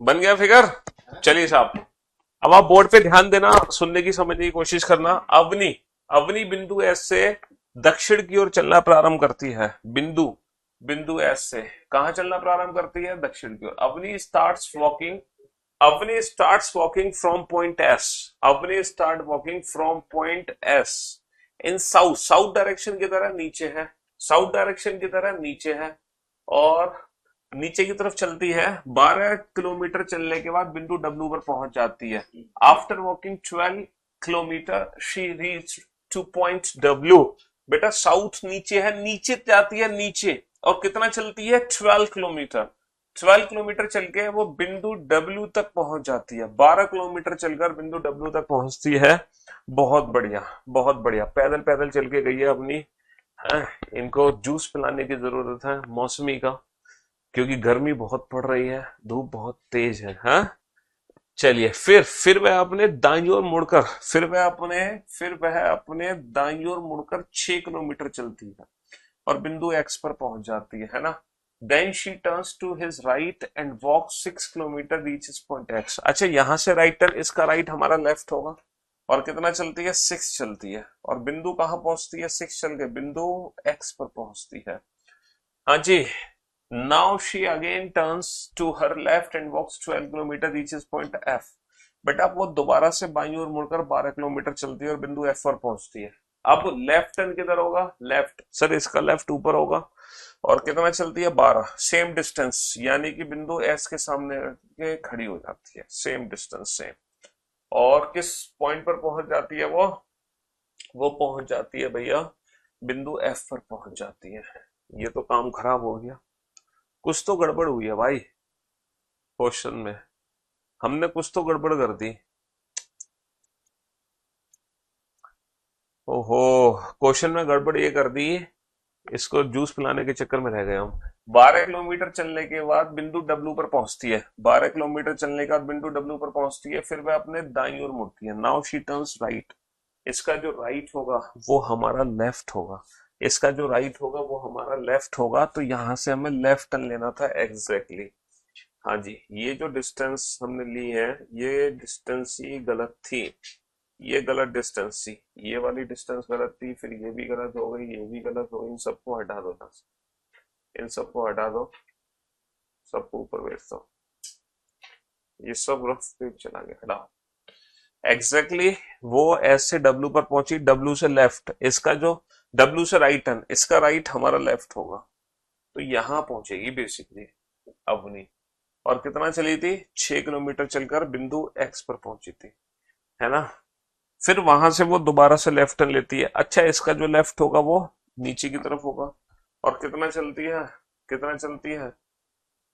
बन गया फिगर। चलिए साहब, अब आप बोर्ड पे ध्यान देना, सुनने की समझने की कोशिश करना। अवनी, अवनी बिंदु एस से दक्षिण की ओर चलना प्रारंभ करती है। बिंदु, बिंदु एस से कहां चलना प्रारंभ करती है, दक्षिण की ओर। Avani starts walking, Avani starts walking from point S, Avani start walking from point S in south, south direction की तरह नीचे है, साउथ डायरेक्शन की तरह नीचे है, और नीचे की तरफ चलती है। 12 किलोमीटर चलने के बाद बिंदु डब्ल्यू पर पहुंच जाती है। After walking 12 kilometre she reach two point W. बेटा साउथ नीचे है, नीचे जाती है नीचे, और कितना चलती है, 12 किलोमीटर। 12 किलोमीटर चल के वो बिंदु डब्ल्यू तक पहुंच जाती है। 12 किलोमीटर चलकर बिंदु डब्ल्यू तक पहुंचती है। बहुत बढ़िया, बहुत बढ़िया, पैदल पैदल चल के गई है अपनी। इनको जूस पिलाने की जरूरत है, मौसमी का। क्योंकि गर्मी बहुत पड़ रही है, धूप बहुत तेज है। हाँ, चलिए फिर वह अपने दाईं ओर मुड़कर फिर वह अपने दाईं ओर मुड़कर 6 किलोमीटर चलती है और बिंदु एक्स पर पहुंच जाती है ना। Then she turns to his right and walk 6 kilometre reaches point X. अच्छा, यहां से राइट टर्न, इसका राइट हमारा लेफ्ट होगा। और कितना चलती है? 6 चलती है। और बिंदु कहाँ पहुंचती है? 6 चल के बिंदु एक्स पर पहुंचती है। हाँ जी। Now she again turns to her left and walks 12 kilometre reaches point F. बेटा वो दोबारा से बाईं ओर मुड़कर 12 किलोमीटर चलती है और बिंदु एफ पर पहुंचती है। अब लेफ्ट टर्न किधर होगा? लेफ्ट, सर इसका लेफ्ट ऊपर होगा। और कितना चलती है? 12, सेम डिस्टेंस, यानी कि बिंदु एस के सामने के खड़ी हो जाती है, सेम डिस्टेंस सेम। और किस पॉइंट पर पहुंच जाती है वो पहुंच जाती है भैया बिंदु एफ पर पहुंच जाती है। ये तो काम खराब हो गया, कुछ तो गड़बड़ हुई है भाई क्वेश्चन में, हमने कुछ तो गड़बड़ कर दी। ओहो, क्वेश्चन में गड़बड़ ये कर दी, इसको जूस पिलाने के चक्कर में रह गए हम। 12 किलोमीटर चलने के बाद बिंदु डब्ल्यू पर पहुंचती है, 12 किलोमीटर चलने के बाद बिंदु डब्ल्यू पर पहुंचती है, फिर वह अपने दाईं ओर मुड़ती है। Now she turns right. इसका जो राइट होगा वो हमारा लेफ्ट होगा, इसका जो राइट होगा वो हमारा लेफ्ट होगा। तो यहां से हमें लेफ्ट टर्न लेना था एग्जैक्टली। हाँ जी, ये जो डिस्टेंस हमने ली है, ये डिस्टेंस ही गलत थी, ये गलत डिस्टेंस थी, ये वाली डिस्टेंस गलत थी, फिर ये भी गलत हो गई, ये भी गलत हो गई। इन सबको हटा दो यहाँ से, इन सबको हटा दो, सबको ऊपर भेज दो, ये सब रफ पे चला गया, हटाओ। एग्जैक्टली वो एस से डब्ल्यू पर पहुंची, डब्ल्यू से लेफ्ट, इसका जो डब्ल्यू से राइट टर्न, इसका राइट हमारा लेफ्ट होगा, तो यहां पहुंचेगी बेसिकली अवनी। और कितना चली थी? 6 किलोमीटर चलकर बिंदु एक्स पर पहुंची थी, है ना। फिर वहां से वो दोबारा से लेफ्ट टर्न लेती है। अच्छा, इसका जो लेफ्ट होगा वो नीचे की तरफ होगा। और कितना चलती है? कितना चलती है?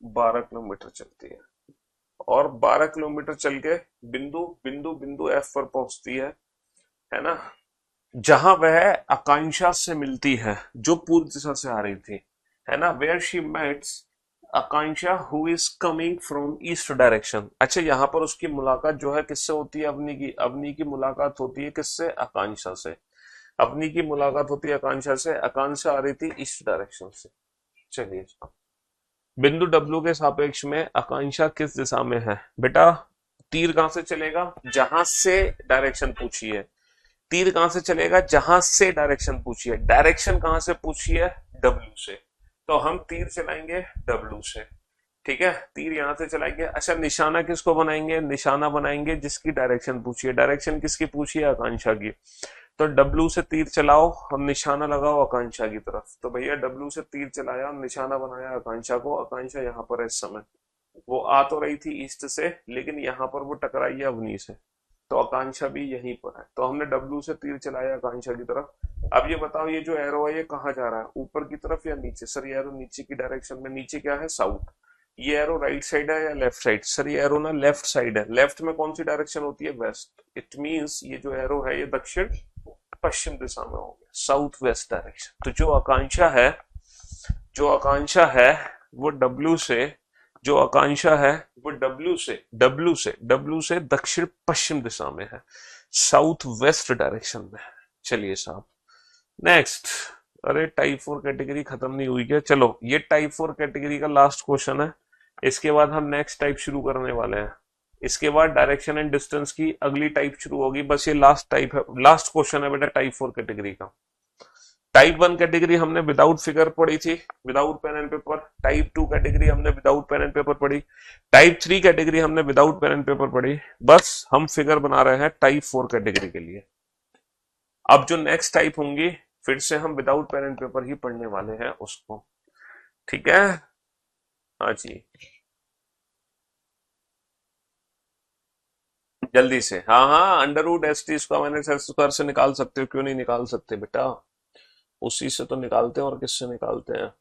12 किलोमीटर चलती है। और 12 किलोमीटर चल के बिंदु बिंदु बिंदु एफ पर पहुंचती है ना, जहां वह आकांक्षा से मिलती है जो पूर्व दिशा से आ रही थी, है ना। Where she meets Akanksha who is coming from east direction. अच्छा, यहाँ पर उसकी मुलाकात जो है किससे होती है? अवनी की मुलाकात होती है किससे? आकांक्षा से। अवनी की मुलाकात होती है आकांक्षा से, आकांक्षा आ रही थी ईस्ट डायरेक्शन से। चलिए, बिंदु डब्ल्यू के सापेक्ष में आकांक्षा किस दिशा में है? बेटा तीर कहां से चलेगा? जहां से डायरेक्शन पूछी है। तीर कहां से चलेगा? जहां से डायरेक्शन पूछी है। डायरेक्शन कहां से पूछी है? डब्ल्यू से। तो हम तीर चलाएंगे डब्ल्यू से, ठीक है, तीर यहां से चलाएंगे। अच्छा, निशाना किसको बनाएंगे? निशाना बनाएंगे जिसकी डायरेक्शन पूछी है। डायरेक्शन किसकी पूछी है? आकांक्षा की। तो डब्ल्यू से तीर चलाओ और निशाना लगाओ आकांक्षा की तरफ। तो भैया डब्ल्यू से तीर चलाया और निशाना बनाया आकांक्षा को। आकांक्षा यहाँ पर है इस समय, वो आ तो रही थी ईस्ट से, लेकिन यहाँ पर वो टकराई है अवनी से, तो आकांक्षा भी यहीं पर है। तो हमने डब्ल्यू से तीर चलाया आकांक्षा की तरफ। अब ये बताओ, ये जो एरो है ये कहाँ जा रहा है? ऊपर की तरफ या नीचे? सर ये एरो नीचे की डायरेक्शन में, नीचे क्या है? साउथ। ये एरो राइट साइड है या लेफ्ट साइड? सर ये एरो ना लेफ्ट साइड है। लेफ्ट में कौन सी डायरेक्शन होती है? वेस्ट। इट मींस ये जो एरो है ये दक्षिण पश्चिम दिशा में हो गया, साउथ वेस्ट डायरेक्शन। तो जो आकांक्षा है वो डब्ल्यू से, जो आकांक्षा है वो डब्ल्यू से दक्षिण पश्चिम दिशा में है, साउथ वेस्ट डायरेक्शन में है। चलिए साहब, नेक्स्ट। अरे टाइप 4 कैटेगरी खत्म नहीं हुई क्या? चलो, ये टाइप 4 कैटेगरी का लास्ट क्वेश्चन है, इसके बाद हम नेक्स्ट टाइप शुरू करने वाले हैं। इसके बाद डायरेक्शन एंड डिस्टेंस की अगली टाइप शुरू होगी। बस ये लास्ट टाइप है, लास्ट क्वेश्चन है बेटा टाइप 4 कैटेगरी का। टाइप 1 कैटेगरी हमने विदाउट फिगर पढ़ी थी, without pen and paper. Type 2 category हमने विदाउट पेन एंड पेपर पढ़ी। टाइप 3 कैटेगरी हमने विदाउट पेन एंड पेपर पढ़ी। बस हम फिगर बना रहे हैं टाइप 4 कैटेगरी के लिए। अब जो नेक्स्ट टाइप होंगी फिर से हम विदाउट पेन एंड पेपर ही पढ़ने वाले हैं उसको, ठीक है। हाँ जी, जल्दी से। हाँ हाँ, under root S T square minus X square से निकाल सकते हो, क्यों नहीं निकाल सकते बेटा? उसी से तो निकालते हैं, और किससे निकालते हैं?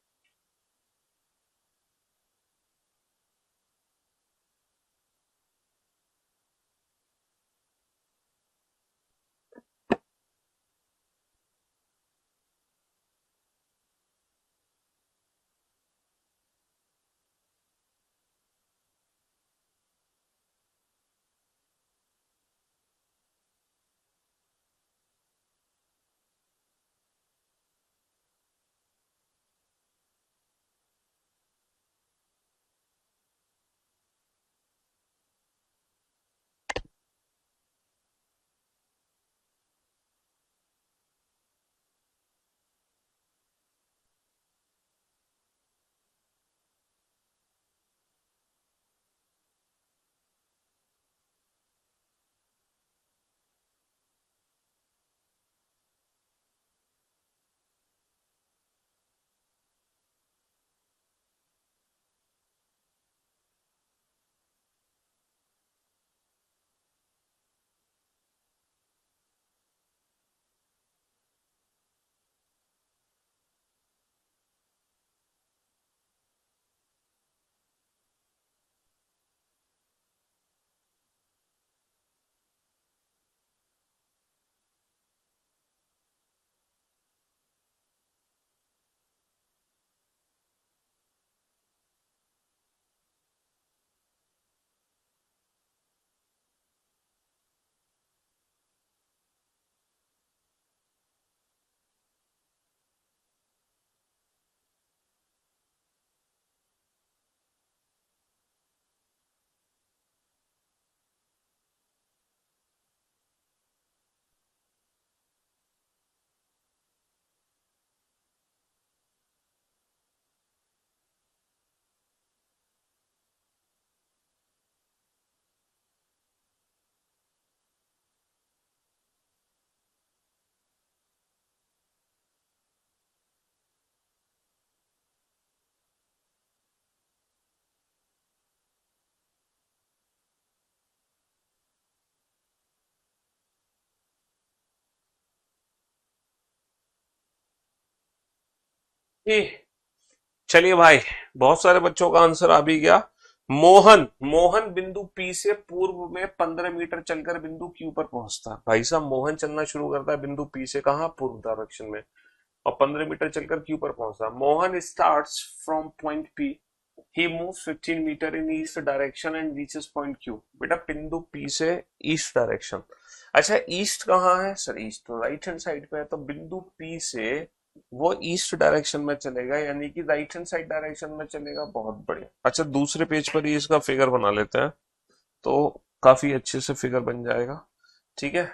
ए, चलिए भाई, बहुत सारे बच्चों का आंसर आ भी गया। मोहन मोहन बिंदु पी से पूर्व में 15 मीटर चलकर बिंदु क्यू पर पहुंचता है। भाई साहब, मोहन चलना शुरू करता है बिंदु पी से, कहा, पूर्व डायरेक्शन में, और 15 मीटर चलकर क्यू पर पहुंचता है। Mohan starts from point P, he moves 15 metre in east direction and reaches point Q. बेटा बिंदु पी से ईस्ट डायरेक्शन, अच्छा ईस्ट कहाँ है सर? ईस्ट तो राइट हैंड साइड पे है, तो बिंदु पी से वो ईस्ट डायरेक्शन में चलेगा, यानी कि राइट हैंड साइड डायरेक्शन में चलेगा। बहुत बढ़िया। अच्छा दूसरे पेज पर ही इसका फिगर बना लेते हैं, तो काफी अच्छे से फिगर बन जाएगा। ठीक है,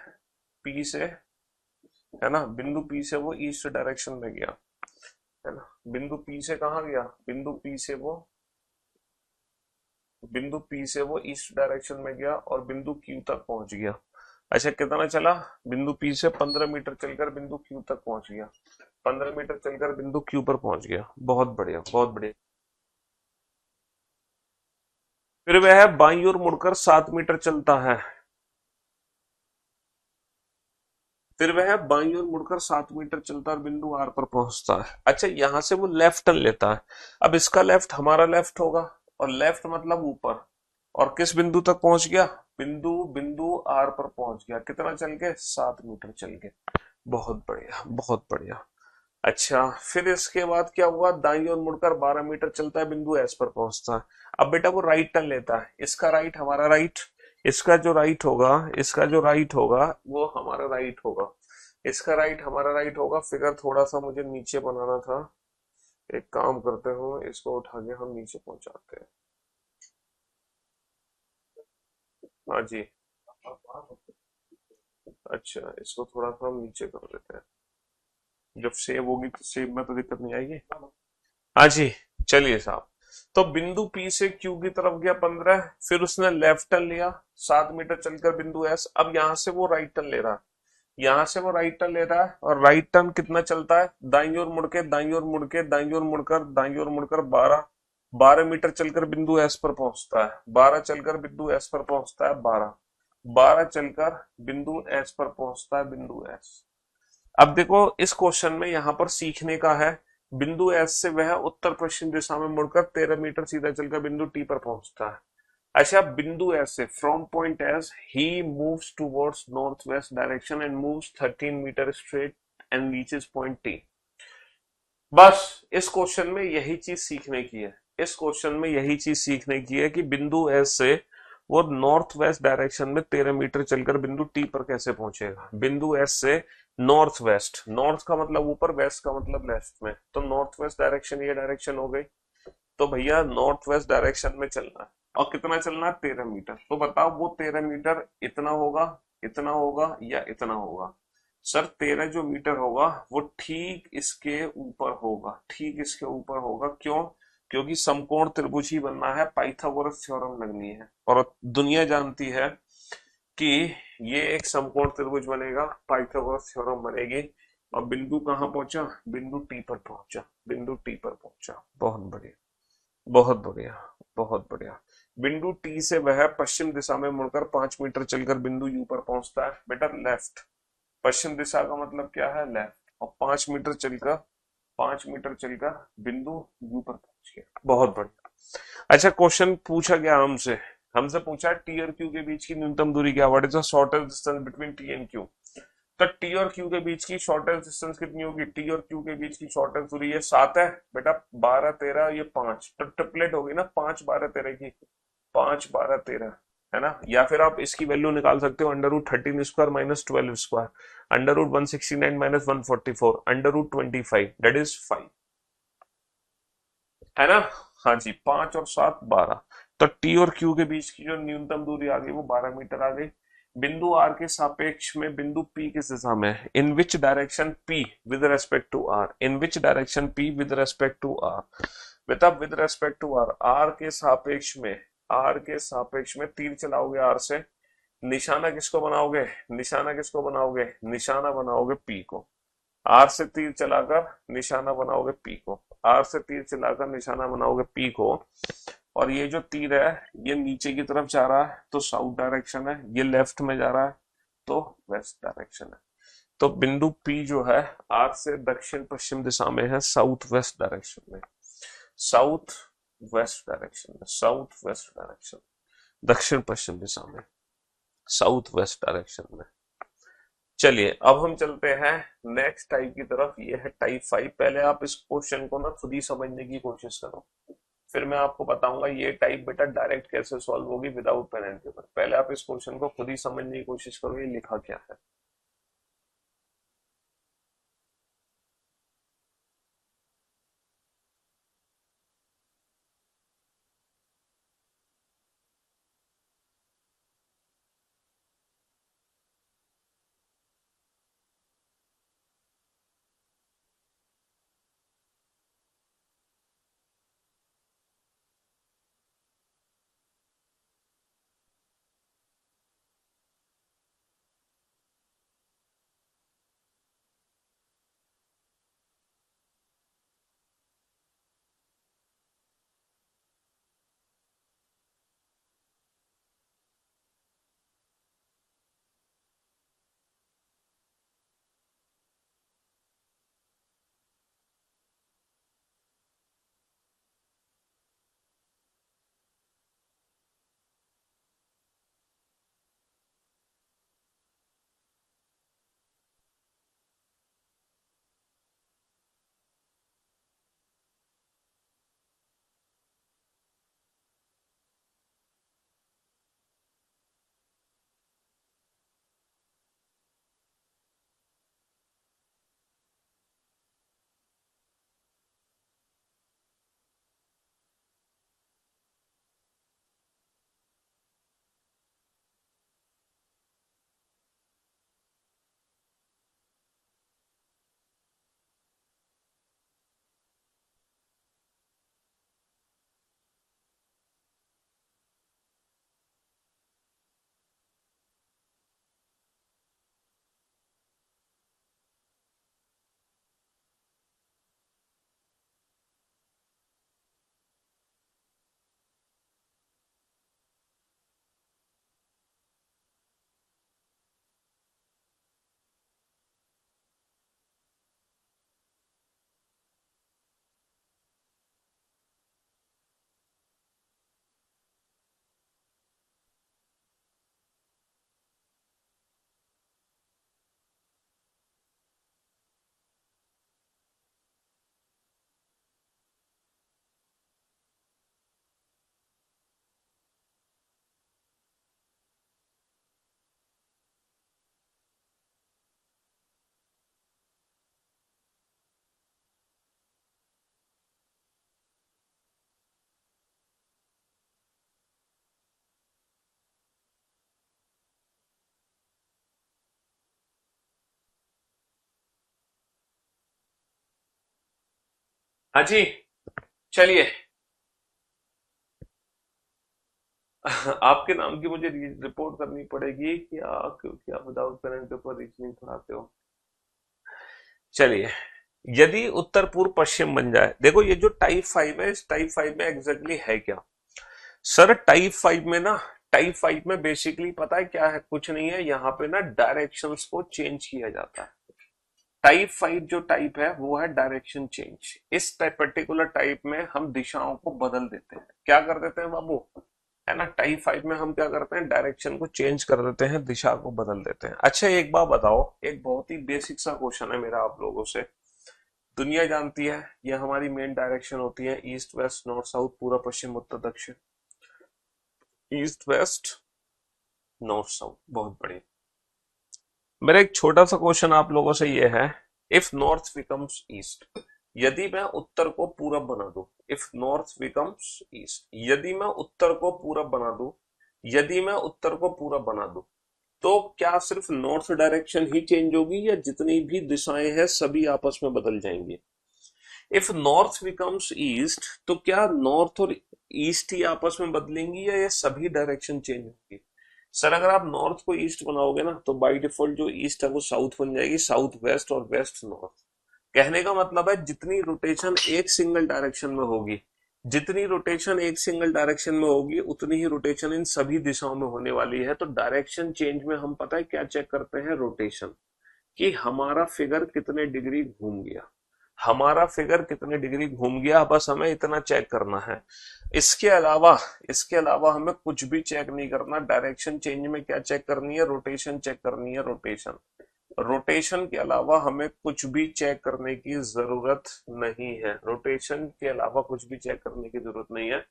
पी से, है ना, बिंदु पी से वो ईस्ट डायरेक्शन में गया, है ना। बिंदु पी से कहाँ गया? बिंदु पी से वो ईस्ट डायरेक्शन में गया और बिंदु क्यू तक पहुंच गया। अच्छा कितना चला? बिंदु पी से 15 मीटर चलकर बिंदु क्यू तक पहुंच गया, 15 मीटर चलकर बिंदु क्यू पर पहुंच गया। बहुत बढ़िया, बहुत बढ़िया। फिर वह बाईं ओर मुड़कर 7 मीटर चलता है, फिर वह बाईं ओर मुड़कर 7 मीटर चलता है और बिंदु आर पर पहुंचता है। अच्छा यहां से वो लेफ्ट टर्न लेता है। अब इसका लेफ्ट हमारा लेफ्ट होगा, और लेफ्ट मतलब ऊपर, और किस बिंदु तक पहुंच गया? बिंदु बिंदु आर पर पहुंच गया। कितना चल के? 7 मीटर चल के। बहुत बढ़िया, बहुत बढ़िया। अच्छा फिर इसके बाद क्या हुआ? दाईं ओर मुड़कर 12 मीटर चलता है, बिंदु एस पर पहुंचता है। अब बेटा वो राइट टर्न लेता है, इसका राइट हमारा राइट, इसका जो राइट होगा, इसका जो राइट होगा वो हमारा राइट होगा, इसका राइट हमारा राइट होगा। फिगर थोड़ा सा मुझे नीचे बनाना था, एक काम करते हो, इसको उठा के हम नीचे पहुंचाते हैं। हाँ जी, अच्छा इसको थोड़ा सा हम नीचे कर देते हैं, जब सेव होगी तो सेव में तो दिक्कत नहीं आएगी। हाँ जी, चलिए साहब। तो बिंदु पी से क्यू की तरफ गया 15, फिर उसने लेफ्ट टर्न लिया, 7 मीटर चलकर बिंदु एस। अब यहां से वो राइट टर्न ले रहा है, यहां से वो राइट टर्न ले रहा है, और राइट टर्न कितना चलता है? दाईं ओर मुड़ के, दाईं ओर मुड़ के, दाईं ओर मुड़कर, दाईं ओर मुड़कर 12 मीटर चलकर बिंदु एस पर पहुंचता है, 12 चलकर बिंदु एस पर पहुंचता है, 12 चलकर बिंदु एस पर पहुंचता है, बिंदु एस। अब देखो इस क्वेश्चन में यहां पर सीखने का है, बिंदु एस से वह उत्तर पश्चिम दिशा में मुड़कर 13 मीटर सीधा चलकर बिंदु टी पर पहुंचता है। अच्छा बिंदु एस से, from point S he moves towards north west direction and moves 13 metre straight and reaches point T. बस इस क्वेश्चन में यही चीज सीखने की है, इस क्वेश्चन में यही चीज सीखने की है कि बिंदु एस से वो नॉर्थ वेस्ट डायरेक्शन में 13 मीटर चलकर बिंदु टी पर कैसे पहुंचेगा। बिंदु एस से नॉर्थ वेस्ट, नॉर्थ का मतलब ऊपर, वेस्ट का मतलब लेफ्ट में, तो नॉर्थ वेस्ट डायरेक्शन ये डायरेक्शन हो गई। तो भैया नॉर्थ वेस्ट डायरेक्शन में चलना है, और कितना चलना है? 13 मीटर। तो बताओ वो 13 मीटर इतना होगा, इतना होगा, या इतना होगा? सर 13 जो मीटर होगा वो ठीक इसके ऊपर होगा, ठीक इसके ऊपर होगा। क्यों? क्योंकि समकोण त्रिभुज ही बनना है, पाइथागोरस थ्योरम लगनी है, और दुनिया जानती है कि ये एक समकोण त्रिभुज बनेगा, पाइथागोरस थ्योरम बनेगी। और बिंदु कहाँ पहुंचा? बिंदु टी पर पहुंचा, बिंदु टी पर पहुंचा। बहुत बढ़िया, बहुत बढ़िया, बहुत बढ़िया। बिंदु टी से वह पश्चिम दिशा में मुड़कर 5 मीटर चलकर बिंदु यू पर पहुंचता है। बेटा लेफ्ट, पश्चिम दिशा का मतलब क्या है? लेफ्ट। और 5 मीटर चलकर बिंदु यू पर पहुंच गया। बहुत बढ़िया। अच्छा क्वेश्चन पूछा गया हमसे, हमसे पूछा टी और क्यू के बीच की न्यूनतम दूरी क्या? What is the shortest distance between T and Q? तो टी और क्यू के बीच की शॉर्टेस्ट डिस्टेंस कितनी होगी? टी और क्यू के बीच की शॉर्टेस्ट दूरी ये 7 है बेटा, 12 13 ये 5, तो ट्रिपलेट होगी ना, 5 12 13 की, 5 12 13, है ना। या फिर आप इसकी वैल्यू निकाल सकते हो, √13² माइनस 12², √169 माइनस 144, √25, दैट इज 5, है ना। हाँ जी, 5 और 7 12। तो टी और क्यू के बीच की जो न्यूनतम दूरी आ गई वो 12 मीटर आ गई। बिंदु आर के सापेक्ष में बिंदु पी किस दिशा में है? In which direction P with respect to R? In which direction P with respect to R? बेटा with respect to R, R के सापेक्ष में, आर के सापेक्ष में तीर चलाओगे आर से, निशाना किसको बनाओगे? निशाना किसको बनाओगे? निशाना बनाओगे पी को। आर से तीर चलाकर निशाना बनाओगे पी को, आर से तीर चलाकर निशाना बनाओगे पी को। और ये जो तीर है ये नीचे की तरफ जा रहा है तो साउथ डायरेक्शन है, ये लेफ्ट में जा रहा है तो वेस्ट डायरेक्शन है। तो बिंदु P जो है R से दक्षिण पश्चिम दिशा में है, साउथ वेस्ट डायरेक्शन में, साउथ वेस्ट डायरेक्शन में, साउथ वेस्ट डायरेक्शन, दक्षिण पश्चिम दिशा में, साउथ वेस्ट डायरेक्शन में। चलिए अब हम चलते हैं नेक्स्ट टाइप की तरफ, ये है टाइप 5। पहले आप इस क्वेश्चन को ना खुद ही समझने की कोशिश करो, फिर मैं आपको बताऊंगा ये टाइप बेटा डायरेक्ट कैसे सॉल्व होगी विदाउट पेन एंड पेपर। पहले आप इस क्वेश्चन को खुद ही समझने की कोशिश करो, ये लिखा क्या है। हाँ जी, चलिए आपके नाम की मुझे रिपोर्ट करनी पड़ेगी क्योंकि आप without pen and paper reasoning पढ़ाते हो। चलिए, यदि उत्तर पूर्व पश्चिम बन जाए, देखो ये जो टाइप 5 है, इस टाइप 5 में एग्जैक्टली है क्या सर? टाइप 5 में ना, टाइप 5 में बेसिकली पता है क्या है, कुछ नहीं है, यहाँ पे ना डायरेक्शंस को चेंज किया जाता है। टाइप 5 जो टाइप है वो है डायरेक्शन चेंज। इस टाइप पर्टिकुलर टाइप में हम दिशाओं को बदल देते हैं। क्या कर देते हैं बाबू, है ना? टाइप 5 में हम क्या करते हैं, डायरेक्शन को चेंज कर देते हैं, दिशा को बदल देते हैं। अच्छा एक बात बताओ, एक बहुत ही बेसिक सा क्वेश्चन है मेरा आप लोगों से। दुनिया जानती है ये हमारी मेन डायरेक्शन होती है ईस्ट वेस्ट नॉर्थ साउथ, पूर्व पश्चिम उत्तर दक्षिण, ईस्ट वेस्ट नॉर्थ साउथ। बहुत बढ़िया। मेरा एक छोटा सा क्वेश्चन आप लोगों से ये है, इफ नॉर्थ बिकम्स ईस्ट, यदि मैं उत्तर को पूरब बना दूं, इफ नॉर्थ बिकम्स ईस्ट, यदि मैं उत्तर को पूरब बना दूं, यदि मैं उत्तर को पूरब बना दूं, तो क्या सिर्फ नॉर्थ डायरेक्शन ही चेंज होगी या जितनी भी दिशाएं हैं सभी आपस में बदल जाएंगी? इफ नॉर्थ बिकम्स ईस्ट, तो क्या नॉर्थ और ईस्ट ही आपस में बदलेंगी या ये सभी डायरेक्शन चेंज होगी? सर अगर आप नॉर्थ को ईस्ट बनाओगे ना तो बाय डिफॉल्ट जो ईस्ट है वो साउथ बन जाएगी, साउथ वेस्ट और वेस्ट नॉर्थ। कहने का मतलब है जितनी रोटेशन एक सिंगल डायरेक्शन में होगी, जितनी रोटेशन एक सिंगल डायरेक्शन में होगी उतनी ही रोटेशन इन सभी दिशाओं में होने वाली है। तो डायरेक्शन चेंज में हम पता है क्या चेक करते हैं, रोटेशन। कि हमारा फिगर कितने डिग्री घूम गया, हमारा फिगर कितने डिग्री घूम गया, बस हमें इतना चेक करना है। इसके अलावा हमें कुछ भी चेक नहीं करना। डायरेक्शन चेंज में क्या चेक करनी है, रोटेशन चेक करनी है, रोटेशन। रोटेशन के अलावा हमें कुछ भी चेक करने की जरूरत नहीं है, रोटेशन के अलावा कुछ भी चेक करने की जरूरत नहीं है।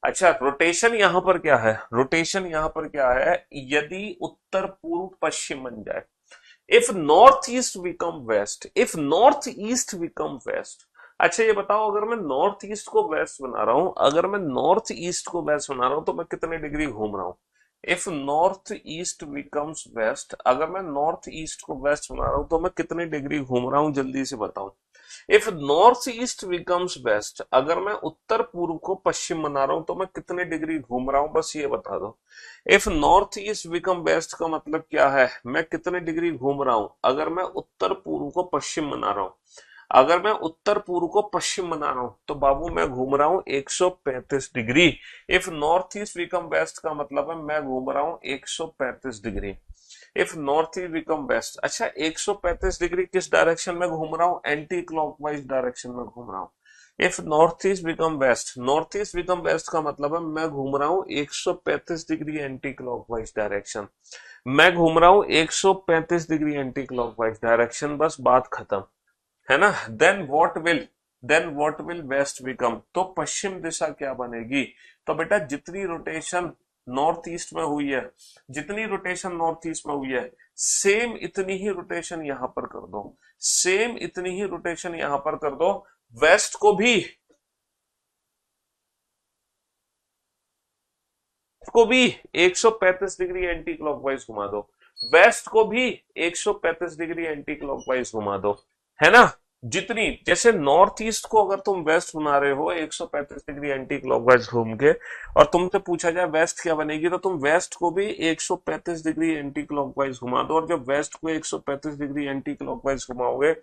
अच्छा, रोटेशन यहां पर क्या है, रोटेशन यहां पर क्या है, यदि उत्तर पूर्व पश्चिम बन जाए, if north east become west, if north east become west. अच्छा ये बताओ, अगर मैं नॉर्थ ईस्ट को वेस्ट बना रहा हूं, अगर मैं नॉर्थ ईस्ट को वेस्ट बना रहा हूं तो मैं कितने डिग्री घूम रहा हूं। If north east becomes west, अगर मैं नॉर्थ ईस्ट को वेस्ट बना रहा हूं तो मैं कितने डिग्री घूम रहा हूं, जल्दी से बताओ। If north east becomes west, अगर मैं उत्तर पूर्व को पश्चिम बना रहा हूं तो मैं कितने डिग्री घूम रहा हूं, बस ये बता दो। If north east become west का मतलब क्या है, मैं कितने डिग्री घूम रहा हूं। अगर मैं उत्तर पूर्व को पश्चिम बना रहा हूं, अगर मैं उत्तर पूर्व को पश्चिम बना रहा हूं तो बाबू मैं घूम रहा हूं 135 डिग्री। If north east become west का मतलब है मैं घूम रहा हूं 135 डिग्री। If north east become west, अच्छा 135 डिग्री किस डायरेक्शन में घूम रहा हूं, एंटी क्लॉकवाइज डायरेक्शन में घूम रहा हूं। If north east become west, north east become west का मतलब है मैं घूम रहा हूं 135 डिग्री एंटी क्लॉकवाइज डायरेक्शन। मैं घूम रहा हूं 135 डिग्री एंटी क्लॉकवाइज डायरेक्शन, बस बात खत्म, है ना। Then what will west become, तो पश्चिम दिशा क्या बनेगी। तो बेटा जितनी रोटेशन नॉर्थ ईस्ट में हुई है, जितनी रोटेशन नॉर्थ ईस्ट में हुई है, सेम इतनी ही रोटेशन यहां पर कर दो, सेम इतनी ही रोटेशन यहां पर कर दो। वेस्ट को भी 135 डिग्री एंटी क्लॉकवाइज घुमा दो, वेस्ट को भी 135 डिग्री एंटी क्लॉकवाइज घुमा दो, है ना। जितनी, जैसे नॉर्थ ईस्ट को अगर तुम वेस्ट बना रहे हो 135 डिग्री एंटी क्लॉकवाइज घूम के, और तुमसे पूछा जाए वेस्ट क्या बनेगी, तो तुम वेस्ट को भी 135 डिग्री एंटी क्लॉकवाइज घुमा दो। और जब वेस्ट को 135 डिग्री एंटी क्लॉकवाइज घुमाओगे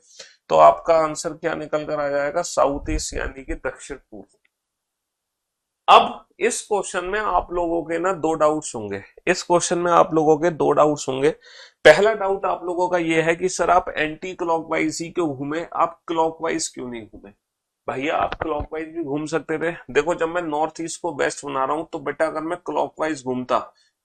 तो आपका आंसर क्या निकल कर आ जाएगा, साउथ ईस्ट यानी कि दक्षिण पूर्व। अब इस क्वेश्चन में आप लोगों के ना दो डाउट्स होंगे, इस क्वेश्चन में आप लोगों के दो डाउट्स होंगे। पहला डाउट आप लोगों का यह है कि सर आप एंटी क्लॉकवाइज ही क्यों घूमे, आप क्लॉकवाइज क्यों नहीं घूमे। भैया आप क्लॉकवाइज भी घूम सकते थे। देखो जब मैं नॉर्थ ईस्ट को वेस्ट बना रहा हूं तो बेटा अगर मैं क्लॉकवाइज घूमता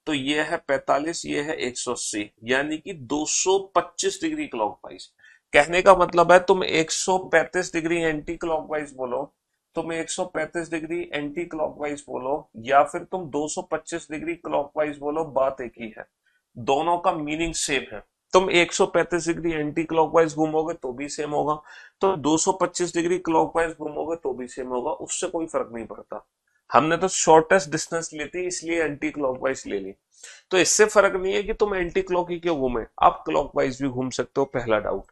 तो ये है 45, ये है 180, यानी कि 225 डिग्री क्लॉकवाइज। कहने का मतलब है तुम 135 डिग्री एंटी क्लॉकवाइज बोलो, तुम 135 डिग्री एंटी क्लॉकवाइज बोलो, या फिर तुम 225 डिग्री क्लॉकवाइज बोलो, बात एक ही है, दोनों का मीनिंग सेम है। तुम 135 डिग्री एंटी क्लॉकवाइज घूमोगे तो भी सेम होगा, तो 225 डिग्री क्लॉकवाइज घूमोगे तो भी सेम होगा, उससे कोई फर्क नहीं पड़ता। हमने तो शॉर्टेस्ट डिस्टेंस ली थी इसलिए एंटी क्लॉकवाइज ले ली, तो इससे फर्क नहीं है कि तुम एंटी क्लॉक ही क्यों घूमे, आप क्लॉकवाइज भी घूम सकते हो। पहला डाउट।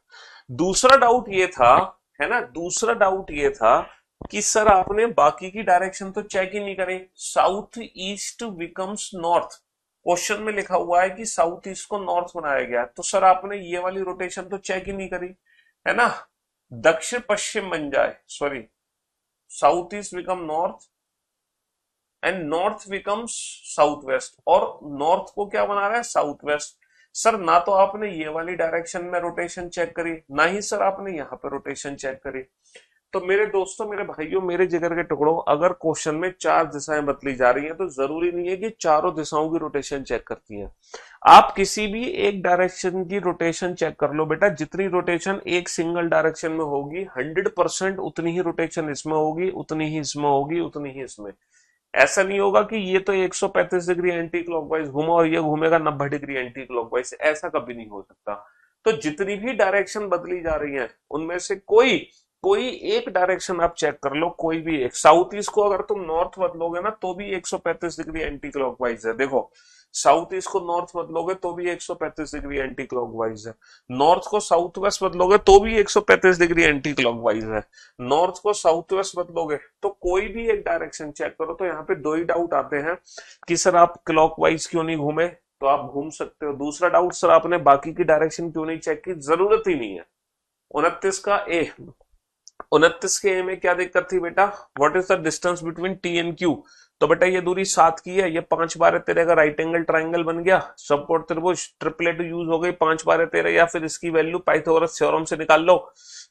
दूसरा डाउट ये था, है ना, दूसरा डाउट ये था कि सर आपने बाकी की डायरेक्शन तो चेक ही नहीं करी, south east becomes north, question में लिखा हुआ है कि साउथ ईस्ट को नॉर्थ बनाया गया, तो सर आपने ये वाली रोटेशन तो चेक ही नहीं करी, है ना। दक्षिण पश्चिम बन जाए, sorry, south east become north and north becomes south west, और नॉर्थ को क्या बना रहा है, साउथ वेस्ट। सर ना तो आपने ये वाली डायरेक्शन में रोटेशन चेक करी, ना ही सर आपने यहाँ पे रोटेशन चेक करी। तो मेरे दोस्तों, मेरे भाइयों, मेरे जिगर के टुकड़ों, अगर क्वेश्चन में चार दिशाएं बदली जा रही हैं तो जरूरी नहीं है कि चारों दिशाओं की रोटेशन चेक करती हैं। आप किसी भी एक डायरेक्शन की रोटेशन चेक कर लो बेटा, जितनी रोटेशन एक सिंगल डायरेक्शन में होगी 100% उतनी ही रोटेशन इसमें होगी, उतनी ही इसमें होगी, उतनी ही इसमें। ऐसा नहीं होगा कि ये तो 135 डिग्री एंटी क्लॉकवाइज घूमा और ये घूमेगा 90 डिग्री एंटी क्लॉकवाइज, ऐसा कभी नहीं हो सकता। तो जितनी भी डायरेक्शन बदली जा रही है उनमें से कोई कोई एक डायरेक्शन आप चेक कर लो, कोई भी एक। साउथ ईस्ट को अगर तुम नॉर्थ बदलोगे ना तो भी 135 डिग्री एंटी क्लॉकवाइज है, देखो साउथ ईस्ट को नॉर्थ बदलोगे तो भी 135 डिग्री एंटी क्लॉकवाइज है, नॉर्थ को साउथ वेस्ट बदलोगे तो भी 135 डिग्री एंटी क्लॉकवाइज है, नॉर्थ को साउथ वेस्ट बदलोगे तो कोई भी एक डायरेक्शन चेक करो। तो यहाँ पे दो ही डाउट आते हैं कि सर आप क्लॉकवाइज क्यों नहीं घूमे, तो आप घूम सकते हो। दूसरा डाउट, सर आपने बाकी की डायरेक्शन क्यों नहीं चेक की, जरूरत ही नहीं है। 29 का ए, 29 के ए में क्या दिक्कत थी बेटा, what is the distance between T and Q. तो बेटा ये दूरी 7 की है, ये 5 बार तेरे का राइट एंगल ट्राइंगल बन गया, समकोण त्रिभुज, ट्रिपलेट यूज हो गई, 5 बार तेरे, या फिर इसकी वैल्यू पाइथागोरस थ्योरम से निकाल लो।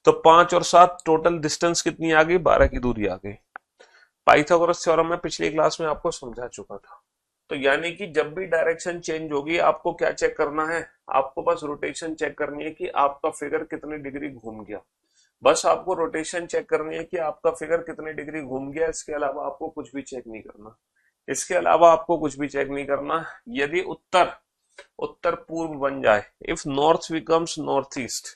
तो 5 और 7 टोटल डिस्टेंस कितनी आ गई, 12 की दूरी आ गई। पाइथागोरस थ्योरम में पिछली क्लास में आपको समझा चुका था। तो यानी कि जब भी डायरेक्शन चेंज होगी आपको क्या चेक करना है, आपको बस रोटेशन चेक करनी है कि आपका फिगर कितने डिग्री घूम गया। बस आपको रोटेशन चेक करनी है कि आपका फिगर कितने डिग्री घूम गया, इसके अलावा आपको कुछ भी चेक नहीं करना। इसके अलावा आपको कुछ भी चेक नहीं करना। यदि उत्तर उत्तर पूर्व बन जाए, if north becomes north east,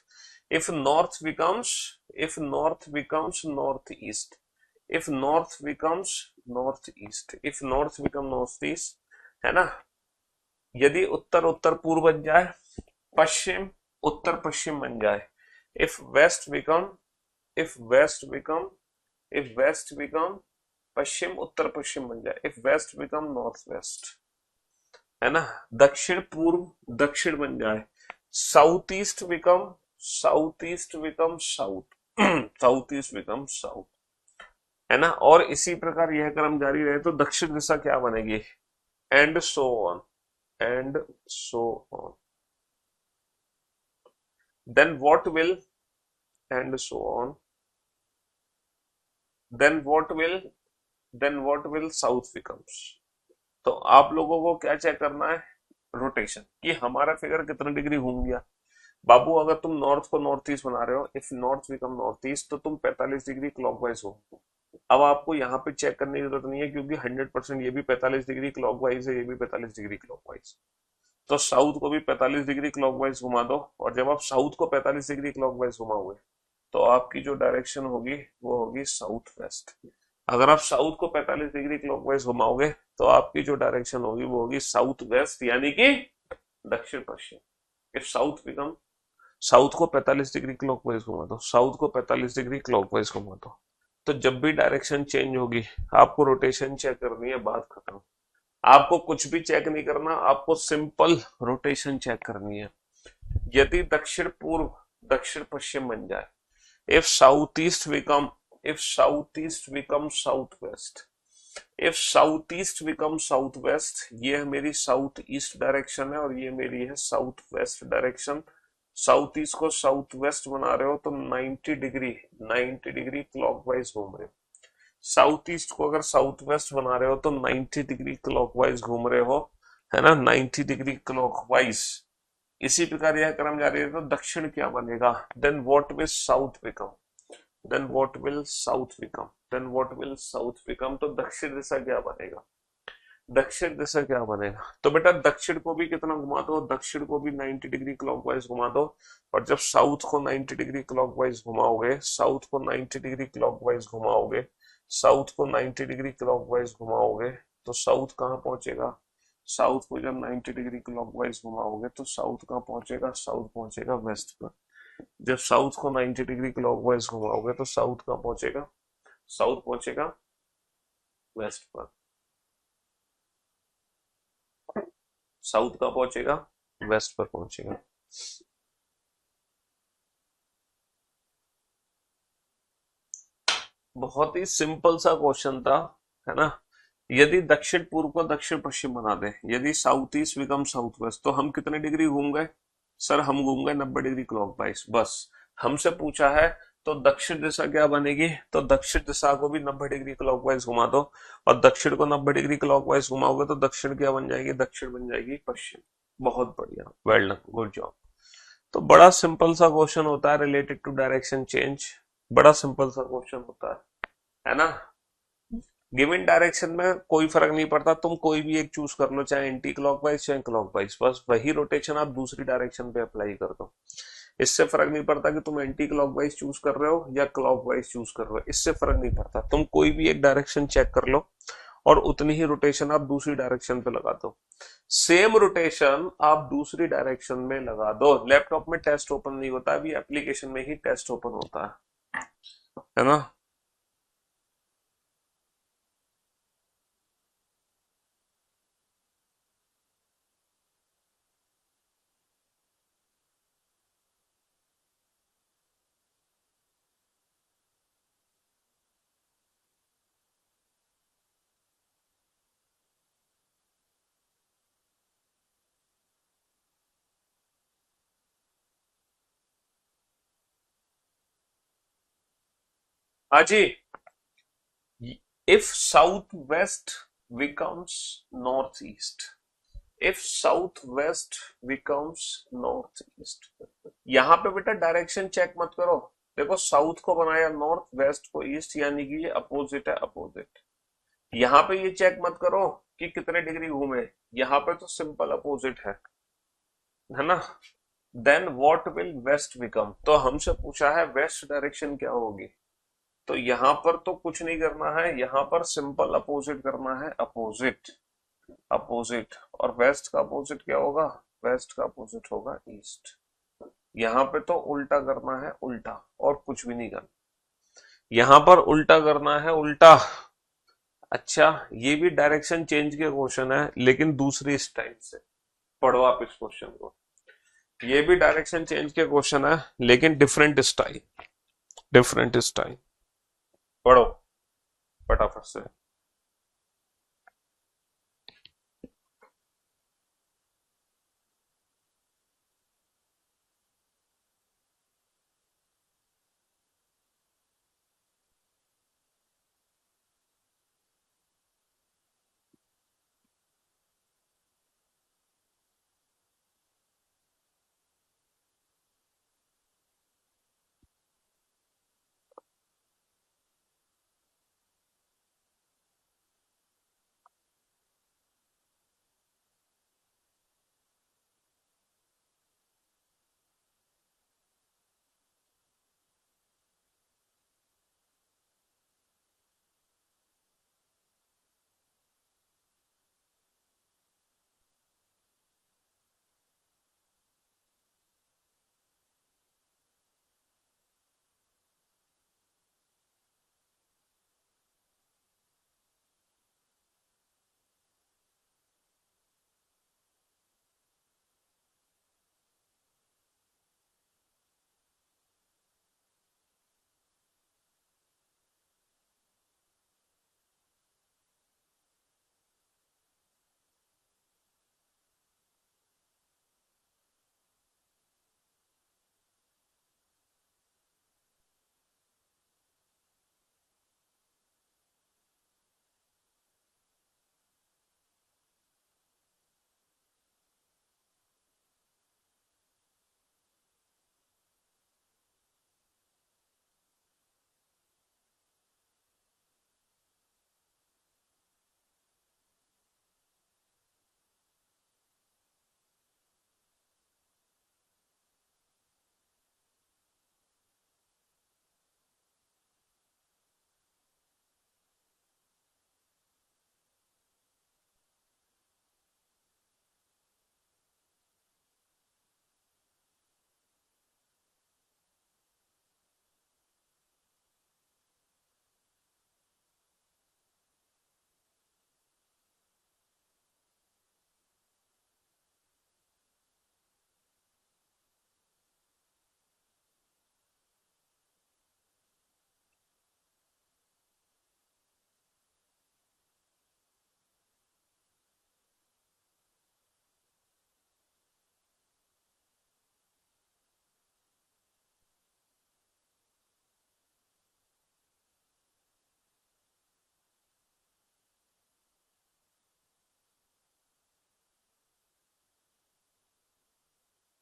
if north becomes if north becomes north east, if north becomes north east, if north become north east, है ना। यदि उत्तर उत्तर पूर्व बन जाए, पश्चिम उत्तर पश्चिम बन जाए, if west become if west become if west become पश्चिम उत्तर पश्चिम बन जाए, if west become north west, है ना। दक्षिण पूर्व दक्षिण बन जाए, south east become south south east become south, है ना। और इसी प्रकार यह क्रम जारी रहे तो दक्षिण दिशा क्या बनेगी, and so on, and so on. Then what will and so on, then what will south becomes. तो आप लोगों को क्या चेक करना है, रोटेशन, कि हमारा फिगर कितने डिग्री घूम गया। बाबू अगर तुम नॉर्थ को नॉर्थ ईस्ट बना रहे हो, if north become north east, तो तुम 45 डिग्री क्लॉकवाइज हो। अब आपको यहाँ पे चेक करने की जरूरत नहीं है, क्योंकि 100% ये भी 45 डिग्री क्लॉकवाइज है, ये भी 45 डिग्री क्लॉकवाइज। तो साउथ को भी 45 डिग्री क्लॉकवाइज घुमा दो, और जब आप साउथ को 45 डिग्री क्लॉकवाइज घुमाओगे तो आपकी जो डायरेक्शन होगी वो होगी साउथ वेस्ट। अगर आप साउथ को 45 डिग्री क्लॉकवाइज घुमाओगे तो आपकी जो डायरेक्शन होगी वो होगी साउथ वेस्ट, यानी कि दक्षिण पश्चिम। इफ साउथ बिकम, साउथ को 45 डिग्री क्लॉकवाइज घुमा दो, साउथ को 45 डिग्री क्लॉकवाइज घुमा दो। तो जब भी डायरेक्शन चेंज होगी आपको रोटेशन चेक करनी है, बात खत्म। आपको कुछ भी चेक नहीं करना, आपको सिंपल रोटेशन चेक करनी है। यदि दक्षिण पूर्व दक्षिण पश्चिम बन जाए, if southeast become if southeast becomes southwest, if southeast becomes southwest, ये है मेरी साउथ ईस्ट डायरेक्शन है और ये मेरी है south west direction. South east को साउथ वेस्ट बना रहे हो तो 90 डिग्री क्लॉकवाइज घूम रहे हो। साउथ ईस्ट को अगर साउथ वेस्ट बना रहे हो तो 90 डिग्री क्लॉकवाइज घूम रहे हो, है ना, 90 डिग्री क्लॉकवाइज। इसी प्रकार यह क्रम जारी है तो दक्षिण क्या बनेगा, then what will south become, then what will south become, then what will south become. तो दक्षिण दिशा क्या बनेगा, दक्षिण दिशा क्या बनेगा। तो बेटा दक्षिण को भी कितना घुमा दो, दक्षिण को भी 90 डिग्री क्लॉकवाइज घुमा दो। और जब साउथ को 90 डिग्री क्लॉकवाइज घुमाओगे, साउथ को 90 डिग्री क्लॉकवाइज घुमाओगे, साउथ को 90 डिग्री क्लॉकवाइज घुमाओगे, तो साउथ कहाँ पहुंचेगा, साउथ को जब 90 डिग्री क्लॉकवाइज घुमाओगे तो साउथ कहाँ पहुंचेगा, साउथ पहुंचेगा वेस्ट पर। जब साउथ को 90 डिग्री क्लॉकवाइज घुमाओगे तो साउथ कहाँ पहुंचेगा, साउथ पहुंचेगा वेस्ट पर। साउथ कहाँ पहुंचेगा, वेस्ट पर पहुंचेगा। बहुत ही सिंपल सा क्वेश्चन था, है ना। यदि दक्षिण पूर्व को दक्षिण पश्चिम बना दे, यदि south east become south west, तो हम कितने डिग्री घूम गए, सर हम घूम गए 90 डिग्री क्लॉकवाइज। बस हमसे पूछा है तो दक्षिण दिशा क्या बनेगी, तो दक्षिण दिशा को भी 90 डिग्री क्लॉकवाइज घुमा दो, और दक्षिण को 90 डिग्री क्लॉकवाइज घुमाओगे तो दक्षिण क्या बन जाएगी, दक्षिण बन जाएगी पश्चिम। बहुत बढ़िया, वेल डन, गुड जॉब। तो बड़ा सिंपल सा क्वेश्चन होता है रिलेटेड टू डायरेक्शन चेंज, बड़ा सिंपल सा क्वेश्चन होता है ना। गिवन डायरेक्शन में कोई फर्क नहीं पड़ता, तुम कोई भी एक चूज कर लो, चाहे एंटी क्लॉकवाइज चाहे क्लॉकवाइज, बस वही रोटेशन आप दूसरी डायरेक्शन पे अप्लाई कर दो। इससे फर्क नहीं पड़ता कि तुम एंटी क्लॉकवाइज चूज कर रहे हो या क्लॉकवाइज चूज कर रहे हो, इससे फर्क नहीं पड़ता, तुम कोई भी एक डायरेक्शन चेक कर लो और उतनी ही रोटेशन आप दूसरी डायरेक्शन पे लगा दो। सेम रोटेशन आप दूसरी डायरेक्शन में लगा दो। लैपटॉप में टेस्ट ओपन नहीं होता, अभी एप्लीकेशन में ही टेस्ट ओपन होता है ना। हाँ जी, if southwest becomes northeast, if southwest becomes northeast, यहां पे बेटा डायरेक्शन चेक मत करो। देखो साउथ को बनाया नॉर्थ, वेस्ट को ईस्ट, यानी कि ये अपोजिट है, अपोजिट। यहाँ पे ये चेक मत करो कि कितने डिग्री घूमे, यहाँ पे तो सिंपल अपोजिट है ना। Then what will west become, तो हमसे पूछा है वेस्ट डायरेक्शन क्या होगी, तो यहां पर तो कुछ नहीं करना है, यहां पर सिंपल अपोजिट करना है, अपोजिट, अपोजिट। और वेस्ट का अपोजिट क्या होगा, वेस्ट का अपोजिट होगा ईस्ट। यहां पे तो उल्टा करना है, उल्टा, और कुछ भी नहीं करना, यहां पर उल्टा करना है, उल्टा। अच्छा, ये भी डायरेक्शन चेंज के क्वेश्चन है लेकिन दूसरी स्टाइल से। पढ़ो आप इस क्वेश्चन को, ये भी डायरेक्शन चेंज के क्वेश्चन है लेकिन डिफरेंट स्टाइल, डिफरेंट स्टाइल। पढ़ो फटाफट से।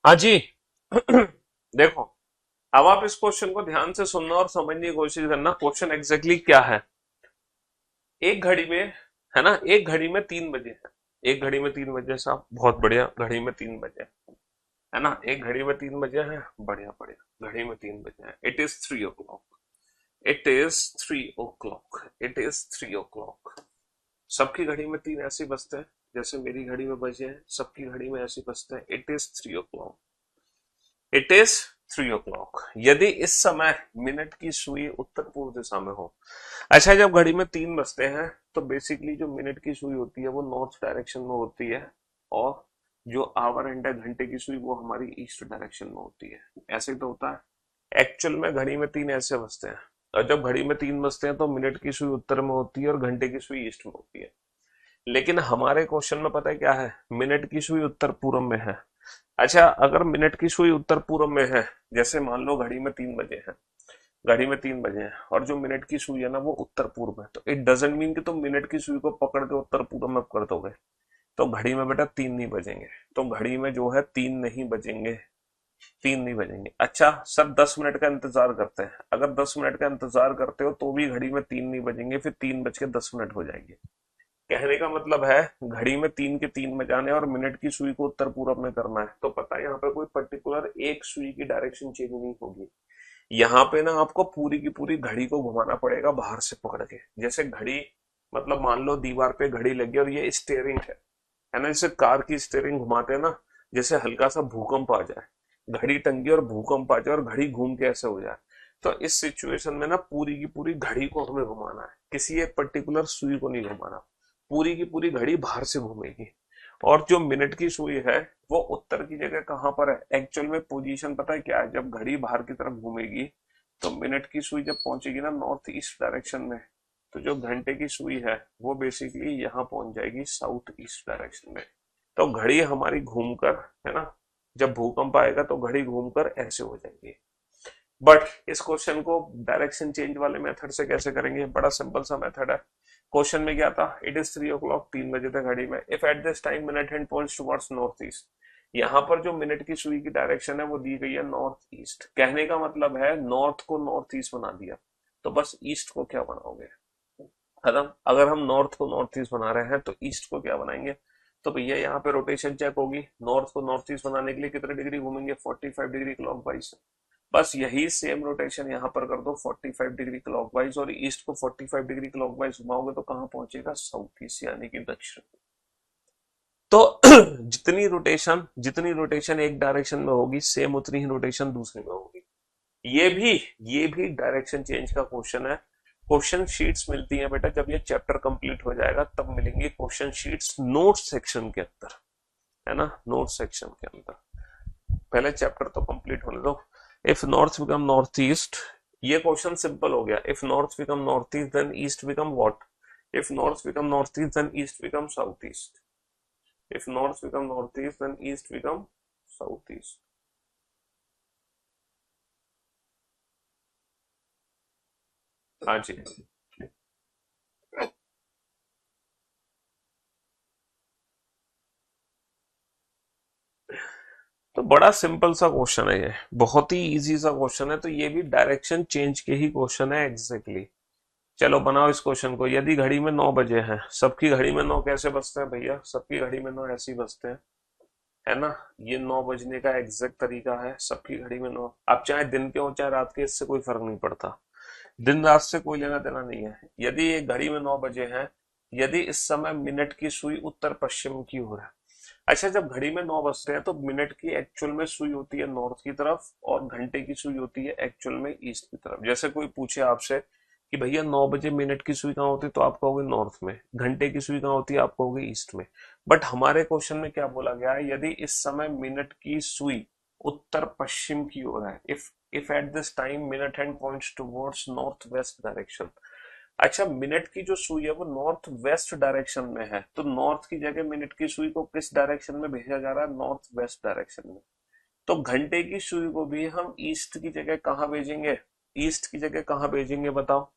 हाँ जी। देखो, अब आप इस क्वेश्चन को ध्यान से सुनना और समझने की कोशिश करना, क्वेश्चन एग्जैक्टली क्या है। एक घड़ी में, है ना, एक घड़ी में 3 बजे है, एक घड़ी में 3 बजे, साहब बहुत बढ़िया, घड़ी में 3 बजे है ना, एक घड़ी में 3 बजे है, बढ़िया बढ़िया, घड़ी में 3 बजे है, it is 3 o'clock, it is 3 o'clock, it is 3 o'clock। सबकी घड़ी में 3 ऐसे बजते हैं जैसे मेरी घड़ी में बजे हैं, सबकी घड़ी में ऐसे बजते हैं, it is 3 o'clock, it is 3 o'clock। यदि इस समय मिनट की सुई उत्तर पूर्व दिशा में हो, अच्छा, जब घड़ी में 3 बजते हैं तो बेसिकली जो मिनट की सुई होती है वो नॉर्थ डायरेक्शन में होती है, और जो आवर एंड है, घंटे की सुई, वो हमारी ईस्ट डायरेक्शन में होती है। ऐसे ही तो होता है एक्चुअल में, घड़ी में 3 ऐसे बजते हैं, और जब घड़ी में 3 बजते हैं तो मिनट की सुई उत्तर में होती है और घंटे की सुई ईस्ट में होती है। लेकिन हमारे क्वेश्चन में पता है क्या है, मिनट की सुई उत्तर पूर्व में है। अच्छा, अगर मिनट की सुई उत्तर पूर्व में है, जैसे मान लो घड़ी में 3 बजे है, घड़ी में 3 बजे हैं और जो मिनट की सुई है ना वो उत्तर पूर्व है, तो इट डजेंट मीन कि तुम मिनट की सुई को पकड़ के उत्तर पूर्व में कर दोगे। तो घड़ी में बेटा 3 नहीं बजेंगे, तो घड़ी में जो है 3 नहीं बजेंगे, 3 नहीं बजेंगे। अच्छा सर 10 मिनट का इंतजार करते हैं, अगर 10 मिनट का इंतजार करते हो तो भी घड़ी में 3 नहीं बजेंगे, फिर 3 बज के 10 मिनट हो जाएंगे। कहने का मतलब है घड़ी में 3 के 3 बजाने और मिनट की सुई को उत्तर पूर्व में करना है, तो पता है यहाँ पे कोई पर्टिकुलर एक सुई की डायरेक्शन चेंज नहीं होगी। यहाँ पे ना आपको पूरी की पूरी घड़ी को घुमाना पड़ेगा बाहर से पकड़ के। जैसे घड़ी, मतलब मान लो दीवार पे घड़ी लगी और ये स्टेयरिंग है ना, जैसे कार की स्टेयरिंग घुमाते हैं ना, जैसे हल्का सा भूकंप आ जाए, घड़ी टंगी और भूकंप आ जाए और घड़ी घूम के ऐसे हो जाए, तो इस सिचुएशन में ना पूरी की पूरी घड़ी को हमें घुमाना है, किसी एक पर्टिकुलर सुई को नहीं घुमाना। पूरी की पूरी घड़ी बाहर से घूमेगी। और जो मिनट की सुई है वो उत्तर की जगह कहाँ पर है एक्चुअल में, पोजीशन पता है क्या है, जब घड़ी बाहर की तरफ घूमेगी तो मिनट की सुई जब पहुंचेगी ना नॉर्थ ईस्ट डायरेक्शन में, तो जो घंटे की सुई है वो बेसिकली यहाँ पहुंच जाएगी साउथ ईस्ट डायरेक्शन में। तो घड़ी हमारी घूमकर, है ना, जब भूकंप आएगा तो घड़ी घूमकर ऐसे हो जाएगी। बट इस क्वेश्चन को डायरेक्शन चेंज वाले मेथड से कैसे करेंगे, बड़ा सिंपल सा मेथड है। क्वेश्चन में क्या था, इट इज 3 o'clock, 3 बजे तक घड़ी में, if at this time minute hand points towards north east. यहाँ पर जो मिनट की सुई की डायरेक्शन है वो दी गई है नॉर्थ ईस्ट। कहने का मतलब है नॉर्थ को नॉर्थ ईस्ट बना दिया, तो बस ईस्ट को क्या बनाओगे, खत्म। अगर हम नॉर्थ को नॉर्थ ईस्ट बना रहे हैं तो ईस्ट को क्या बनाएंगे, तो भैया यहाँ पे रोटेशन चेक होगी, नॉर्थ को नॉर्थ ईस्ट बनाने के लिए कितने डिग्री घूमेंगे, 45 डिग्री क्लॉकवाइज। बस यही सेम रोटेशन यहाँ पर कर दो 45 डिग्री क्लॉकवाइज, और ईस्ट को 45 डिग्री क्लॉकवाइज घुमाओगे तो कहाँ पहुंचेगा, साउथ ईस्ट यानी कि दक्षिण। तो जितनी रोटेशन एक डायरेक्शन में होगी सेम उतनी ही रोटेशन दूसरी में होगी। ये भी ये भी डायरेक्शन चेंज का क्वेश्चन है। क्वेश्चन शीट्स मिलती हैं बेटा जब ये चैप्टर कंप्लीट हो जाएगा तब मिलेंगी क्वेश्चन शीट्स नोट सेक्शन के अंदर, है ना, नोट सेक्शन के अंदर। पहले चैप्टर तो कंप्लीट होने दो। If north become north east, ये क्वेश्चन सिंपल हो गया। If north become north east then east become what, if north become north east then east become south east, if north become north east then east become south east. हाँ जी, तो बड़ा सिंपल सा क्वेश्चन है ये, बहुत ही इजी सा क्वेश्चन है, तो ये भी डायरेक्शन चेंज के ही क्वेश्चन है एग्जैक्टली। चलो बनाओ इस क्वेश्चन को। यदि घड़ी में 9 बजे हैं, सबकी घड़ी में 9 कैसे बजते हैं भैया, सबकी घड़ी में 9 ऐसे ही बजते हैं, है ना। ये 9 बजने का एग्जैक्ट तरीका है, सबकी घड़ी में 9, आप चाहे दिन के हो चाहे रात के, इससे कोई फर्क नहीं पड़ता, दिन रात से कोई लेना देना नहीं है। यदि ये घड़ी में 9 बजे हैं, यदि इस समय मिनट की सुई उत्तर पश्चिम की ओर है, अच्छा जब घड़ी में 9 बजते हैं तो मिनट की एक्चुअल में सुई होती है नॉर्थ की तरफ और घंटे की सुई होती है एक्चुअल में ईस्ट की तरफ। जैसे कोई पूछे आपसे कि भैया 9 बजे मिनट की सुई कहाँ होती है, तो आप कहोगे नॉर्थ में, घंटे की सुई कहाँ होती है, आप कहोगे ईस्ट में। बट हमारे क्वेश्चन में क्या बोला गया है, यदि इस समय मिनट की सुई उत्तर पश्चिम की ओर है, if at this time minute hand points towards north west direction. अच्छा मिनट की जो सुई है वो नॉर्थ वेस्ट डायरेक्शन में है, तो नॉर्थ की जगह मिनट की सुई को किस डायरेक्शन में भेजा जा रहा है, नॉर्थ वेस्ट डायरेक्शन में। तो घंटे की सुई को भी हम ईस्ट की जगह कहाँ भेजेंगे, ईस्ट की जगह कहाँ भेजेंगे बताओ,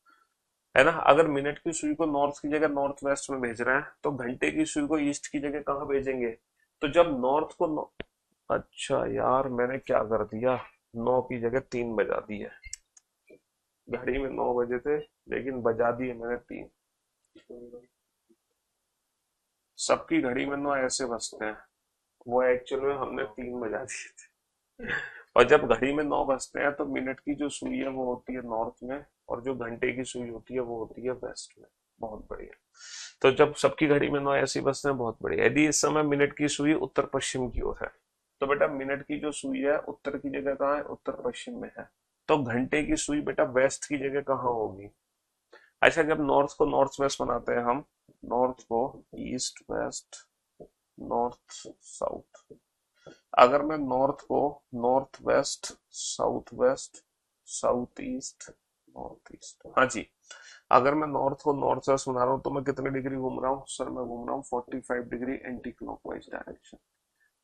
है ना। अगर मिनट की सुई को नॉर्थ की जगह नॉर्थ वेस्ट में भेज रहे हैं तो घंटे की सुई को ईस्ट की जगह कहाँ भेजेंगे, तो जब नॉर्थ को अच्छा यार मैंने क्या कर दिया, 9 की जगह 3 बजा दी है। घड़ी में 9 बजे थे लेकिन बजा दिए मैंने 3। सबकी घड़ी में 9 ऐसे बजते हैं, वो एक्चुअल में हमने 3 बजा दिए थे। और जब घड़ी में 9 बजते हैं तो मिनट की जो सुई है वो होती है नॉर्थ में और जो घंटे की सुई होती है वो होती है वेस्ट में। बहुत बढ़िया। तो जब सबकी घड़ी में 9 ऐसे बजते हैं, बहुत बढ़िया। यदि इस समय मिनट की सुई उत्तर पश्चिम की ओर है, तो बेटा मिनट की जो सुई है उत्तर की जगह कहाँ है, उत्तर पश्चिम में है, तो घंटे की सुई बेटा वेस्ट की जगह कहाँ होगी। अच्छा जब नॉर्थ को नॉर्थ वेस्ट बनाते हैं हम, नॉर्थ को ईस्ट वेस्ट, नॉर्थ साउथ, अगर मैं नॉर्थ को north west, south west, south east, north east, हाँ जी, अगर मैं नॉर्थ को नॉर्थ वेस्ट बना रहा हूँ तो मैं कितने डिग्री घूम रहा हूँ सर, मैं घूम रहा हूँ 45 डिग्री एंटी क्लॉकवाइज डायरेक्शन।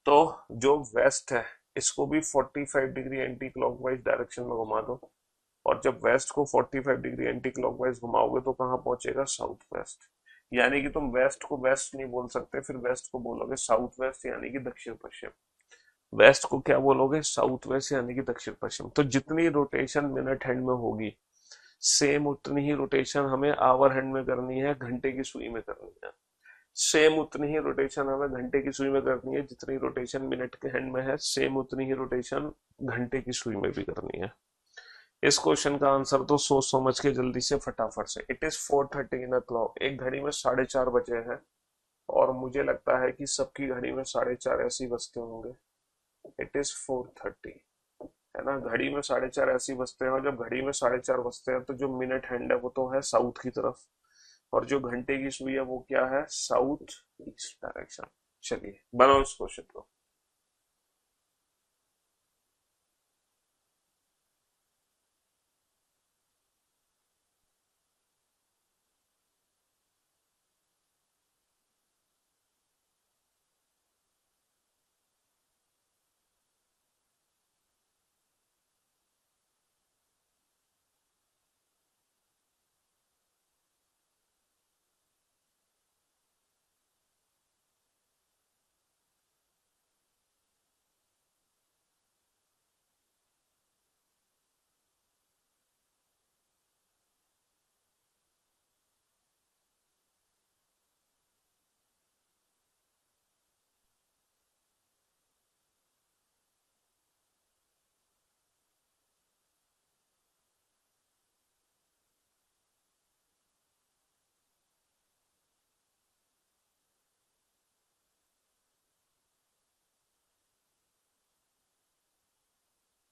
तो जो वेस्ट है इसको भी 45 डिग्री एंटी क्लॉकवाइज डायरेक्शन में घुमा दो, और जब वेस्ट को 45 डिग्री एंटी क्लॉकवाइज घुमाओगे तो कहाँ पहुंचेगा, साउथ वेस्ट। यानी कि तुम वेस्ट को वेस्ट नहीं बोल सकते, फिर वेस्ट को बोलोगे साउथ वेस्ट यानी कि दक्षिण पश्चिम। वेस्ट को क्या बोलोगे, साउथ वेस्ट यानी कि दक्षिण पश्चिम। तो जितनी रोटेशन मिनट हैंड में होगी सेम उतनी ही रोटेशन हमें आवर हैंड में करनी है, घंटे की सुई में करनी है। सेम उतनी ही रोटेशन हमें घंटे की सुई में करनी है, जितनी रोटेशन मिनट के हैंड में है सेम उतनी ही रोटेशन घंटे की सुई में भी करनी है। इस क्वेश्चन का आंसर तो सोच समझ के जल्दी से फटाफट से, it is 4:30 in a clock. एक घड़ी में 4:30 बजे हैं और मुझे लगता है कि सबकी घड़ी में 4:30 ऐसे ही बजते होंगे। इट इज 4:30, है ना। घड़ी में 4:30 ऐसे ही बजते हैं और जब घड़ी में 4:30 बजते हैं तो जो मिनट हैंड है वो तो है साउथ की तरफ, और जो घंटे की सुई है वो क्या है, साउथ ईस्ट डायरेक्शन। चलिए बनाओ इस क्वेश्चन को।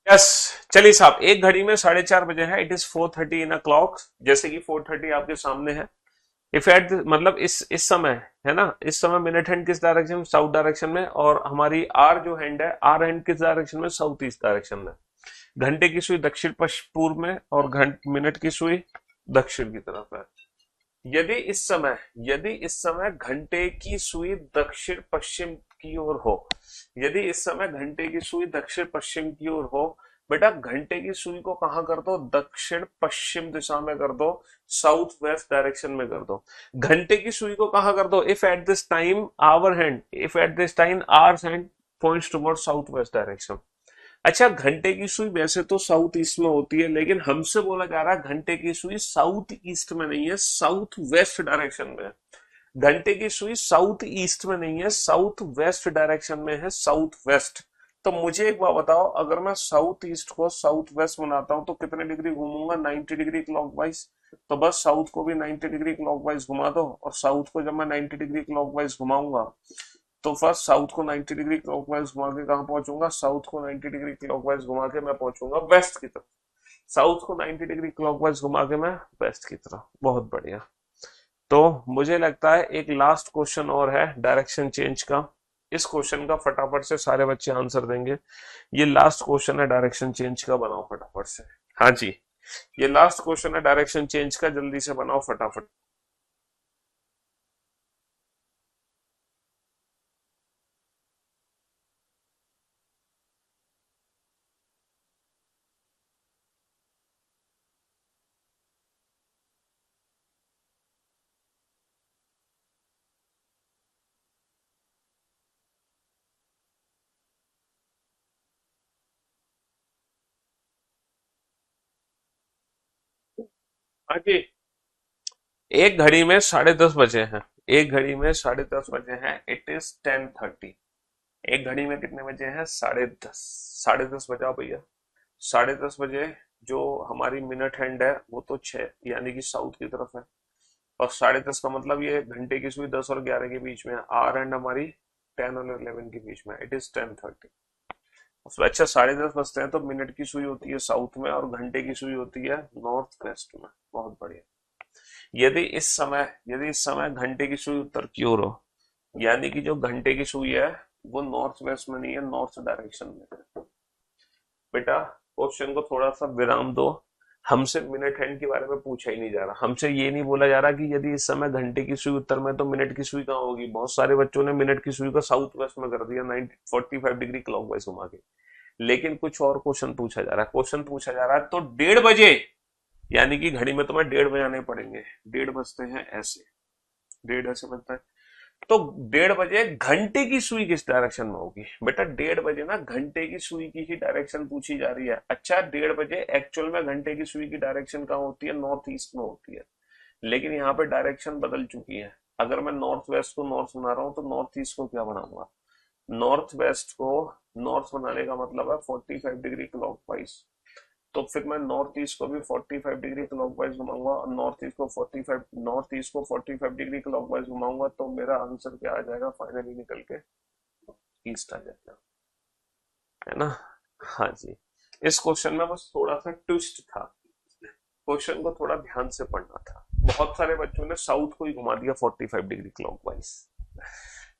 यस, चलिए साहब, एक घड़ी में 4:30 बजे है, it is 4:30 in a clock. जैसे कि 4:30 आपके सामने है, इफ एट मतलब इस समय, है ना, इस समय मिनट हैंड किस डायरेक्शन में, साउथ डायरेक्शन में, और हमारी आर जो हैंड है, आर हैंड किस डायरेक्शन में, साउथ ईस्ट डायरेक्शन में। घंटे की सुई दक्षिण पश्चिम पूर्व में और मिनट की सुई दक्षिण की तरफ है। यदि इस समय यदि इस समय घंटे की सुई दक्षिण पश्चिम की ओर हो, यदि इस समय घंटे की सुई दक्षिण पश्चिम की ओर हो, बेटा घंटे की सुई को कहां कर दो, दक्षिण पश्चिम दिशा में कर दो, साउथ वेस्ट डायरेक्शन में कर दो। घंटे की सुई को कहां कर दो, if at this time hour hand, if at this time hour hand points toward south west direction. अच्छा, घंटे की सुई वैसे तो साउथ ईस्ट में होती है, लेकिन हमसे बोला जा रहा है घंटे की सुई साउथ ईस्ट में नहीं है, साउथ वेस्ट डायरेक्शन में है। घंटे की सुई साउथ ईस्ट में नहीं है, साउथ वेस्ट डायरेक्शन में है, साउथ वेस्ट। तो मुझे एक बात बताओ, अगर मैं साउथ ईस्ट को साउथ वेस्ट बनाता हूं तो कितने डिग्री घूमूंगा, 90 डिग्री क्लॉकवाइज। तो बस साउथ को भी 90 डिग्री क्लॉकवाइज घुमा दो, और साउथ को जब मैं 90 डिग्री क्लॉकवाइज घुमाऊंगा तो फर्स्ट साउथ को 90 डिग्री क्लॉकवाइज घुमा के कहां पहुंचूंगा, साउथ को 90 डिग्री क्लॉकवाइज घुमा के मैं पहुंचूंगा वेस्ट की तरफ। साउथ को 90 डिग्री क्लॉकवाइज घुमा के मैं वेस्ट की तरफ। बहुत बढ़िया। तो मुझे लगता है एक लास्ट क्वेश्चन और है डायरेक्शन चेंज का। इस क्वेश्चन का फटाफट से सारे बच्चे आंसर देंगे। ये लास्ट क्वेश्चन है डायरेक्शन चेंज का, बनाओ फटाफट से। हाँ जी, ये लास्ट क्वेश्चन है डायरेक्शन चेंज का, जल्दी से बनाओ फटाफट। हाँ जी, एक घड़ी में 10:30 बजे हैं, एक घड़ी में 10:30 बजे हैं, इट इज 10:30। एक घड़ी में कितने बजे हैं, 10:30। 10:30 बजाओ भैया। 10:30 बजे जो हमारी मिनट हैंड है वो तो 6 यानी कि साउथ की तरफ है, और 10:30 का मतलब ये घंटे की सुई 10 और 11 के बीच में है, आर एंड हमारी 10 और 11 के बीच में, इट इज 10:30। उसमें अच्छा 10:30 बजते हैं तो मिनट की सुई होती है साउथ में और घंटे की सुई होती है नॉर्थ वेस्ट में। बहुत बढ़िया। यदि इस समय घंटे की सुई उत्तर की ओर हो, यानी कि जो घंटे की सुई है वो नॉर्थ वेस्ट में नहीं है, नॉर्थ डायरेक्शन में है। बेटा क्वेश्चन को थोड़ा सा विराम दो। हमसे मिनट हैंड के बारे में पूछा ही नहीं जा रहा, हमसे ये नहीं बोला जा रहा कि यदि इस समय घंटे की सुई उत्तर में तो मिनट की सुई कहाँ होगी। बहुत सारे बच्चों ने मिनट की सुई को साउथ वेस्ट में कर दिया, 45 डिग्री क्लॉकवाइज घुमा के। लेकिन कुछ और क्वेश्चन पूछा जा रहा है। क्वेश्चन पूछा जा रहा है तो 1:30 बजे, यानी कि घड़ी में तुम्हें 1:30 बजाने पड़ेंगे। 1:30 बजते हैं ऐसे, 1:30 ऐसे बनता है। तो 1:30 बजे घंटे की सुई किस डायरेक्शन में होगी? बेटा 1:30 बजे ना घंटे की सुई की ही डायरेक्शन पूछी जा रही है। अच्छा 1:30 बजे एक्चुअल में घंटे की सुई की डायरेक्शन कहाँ होती है? नॉर्थ ईस्ट में होती है। लेकिन यहाँ पे डायरेक्शन बदल चुकी है। अगर मैं नॉर्थ वेस्ट को नॉर्थ बना रहा हूँ तो नॉर्थ ईस्ट को क्या बनाऊंगा? नॉर्थ वेस्ट को नॉर्थ बनाने का मतलब है 45 डिग्री क्लॉकवाइज। तो फिर मैं नॉर्थ ईस्ट को भी 45 डिग्री क्लॉकवाइज घुमाऊंगा और नॉर्थ ईस्ट को 45 डिग्री क्लॉकवाइज घुमाऊंगा, तो मेरा आंसर क्या आ जाएगा? फाइनली निकल के ईस्ट आ जाएगा, है ना? हाँ जी। इस क्वेश्चन में बस थोड़ा सा ट्विस्ट था, क्वेश्चन को थोड़ा ध्यान से पढ़ना था। बहुत सारे बच्चों ने साउथ को ही घुमा दिया 45 डिग्री क्लॉकवाइज।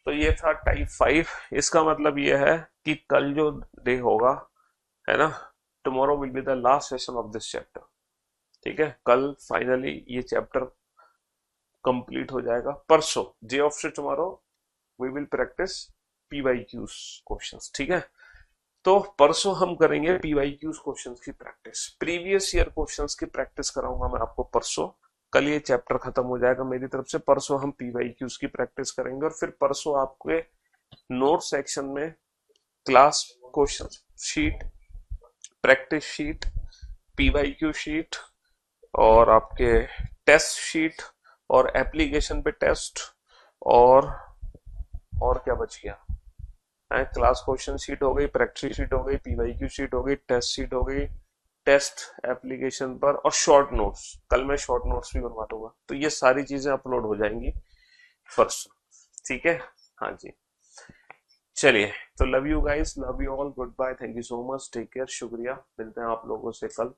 तो ये था टाइप 5। इसका मतलब ये है कि कल जो डे होगा, है ना, tomorrow will be the last session of this chapter. ठीक है, कल फाइनली ये चैप्टर कंप्लीट हो जाएगा। परसों day after tomorrow we will practice PYQs questions. ठीक है, तो परसों हम करेंगे पीवाईक्यूज क्वेश्चंस की प्रैक्टिस। प्रीवियस ईयर क्वेश्चंस की प्रैक्टिस कराऊंगा मैं आपको परसों। कल ये चैप्टर खत्म हो जाएगा मेरी तरफ से। परसों हम पीवाईक्यूज की प्रैक्टिस करेंगे और फिर परसों आपके नोट सेक्शन में class question sheet, practice sheet, PYQ sheet और आपके टेस्ट शीट और एप्लीकेशन पे टेस्ट और क्या बच गया? क्लास क्वेश्चन शीट हो गई, प्रैक्टिस शीट हो गई, पीवाईक्यू शीट हो गई, टेस्ट शीट हो गई, टेस्ट एप्लीकेशन पर, और शॉर्ट नोट्स। कल मैं शॉर्ट नोट्स भी बनवा दूंगा। तो ये सारी चीजें अपलोड हो जाएंगी परसों। ठीक है, हाँ जी। चलिए, तो love you guys, love you all, good bye, thank you so much, take care, शुक्रिया। मिलते हैं आप लोगों से कल।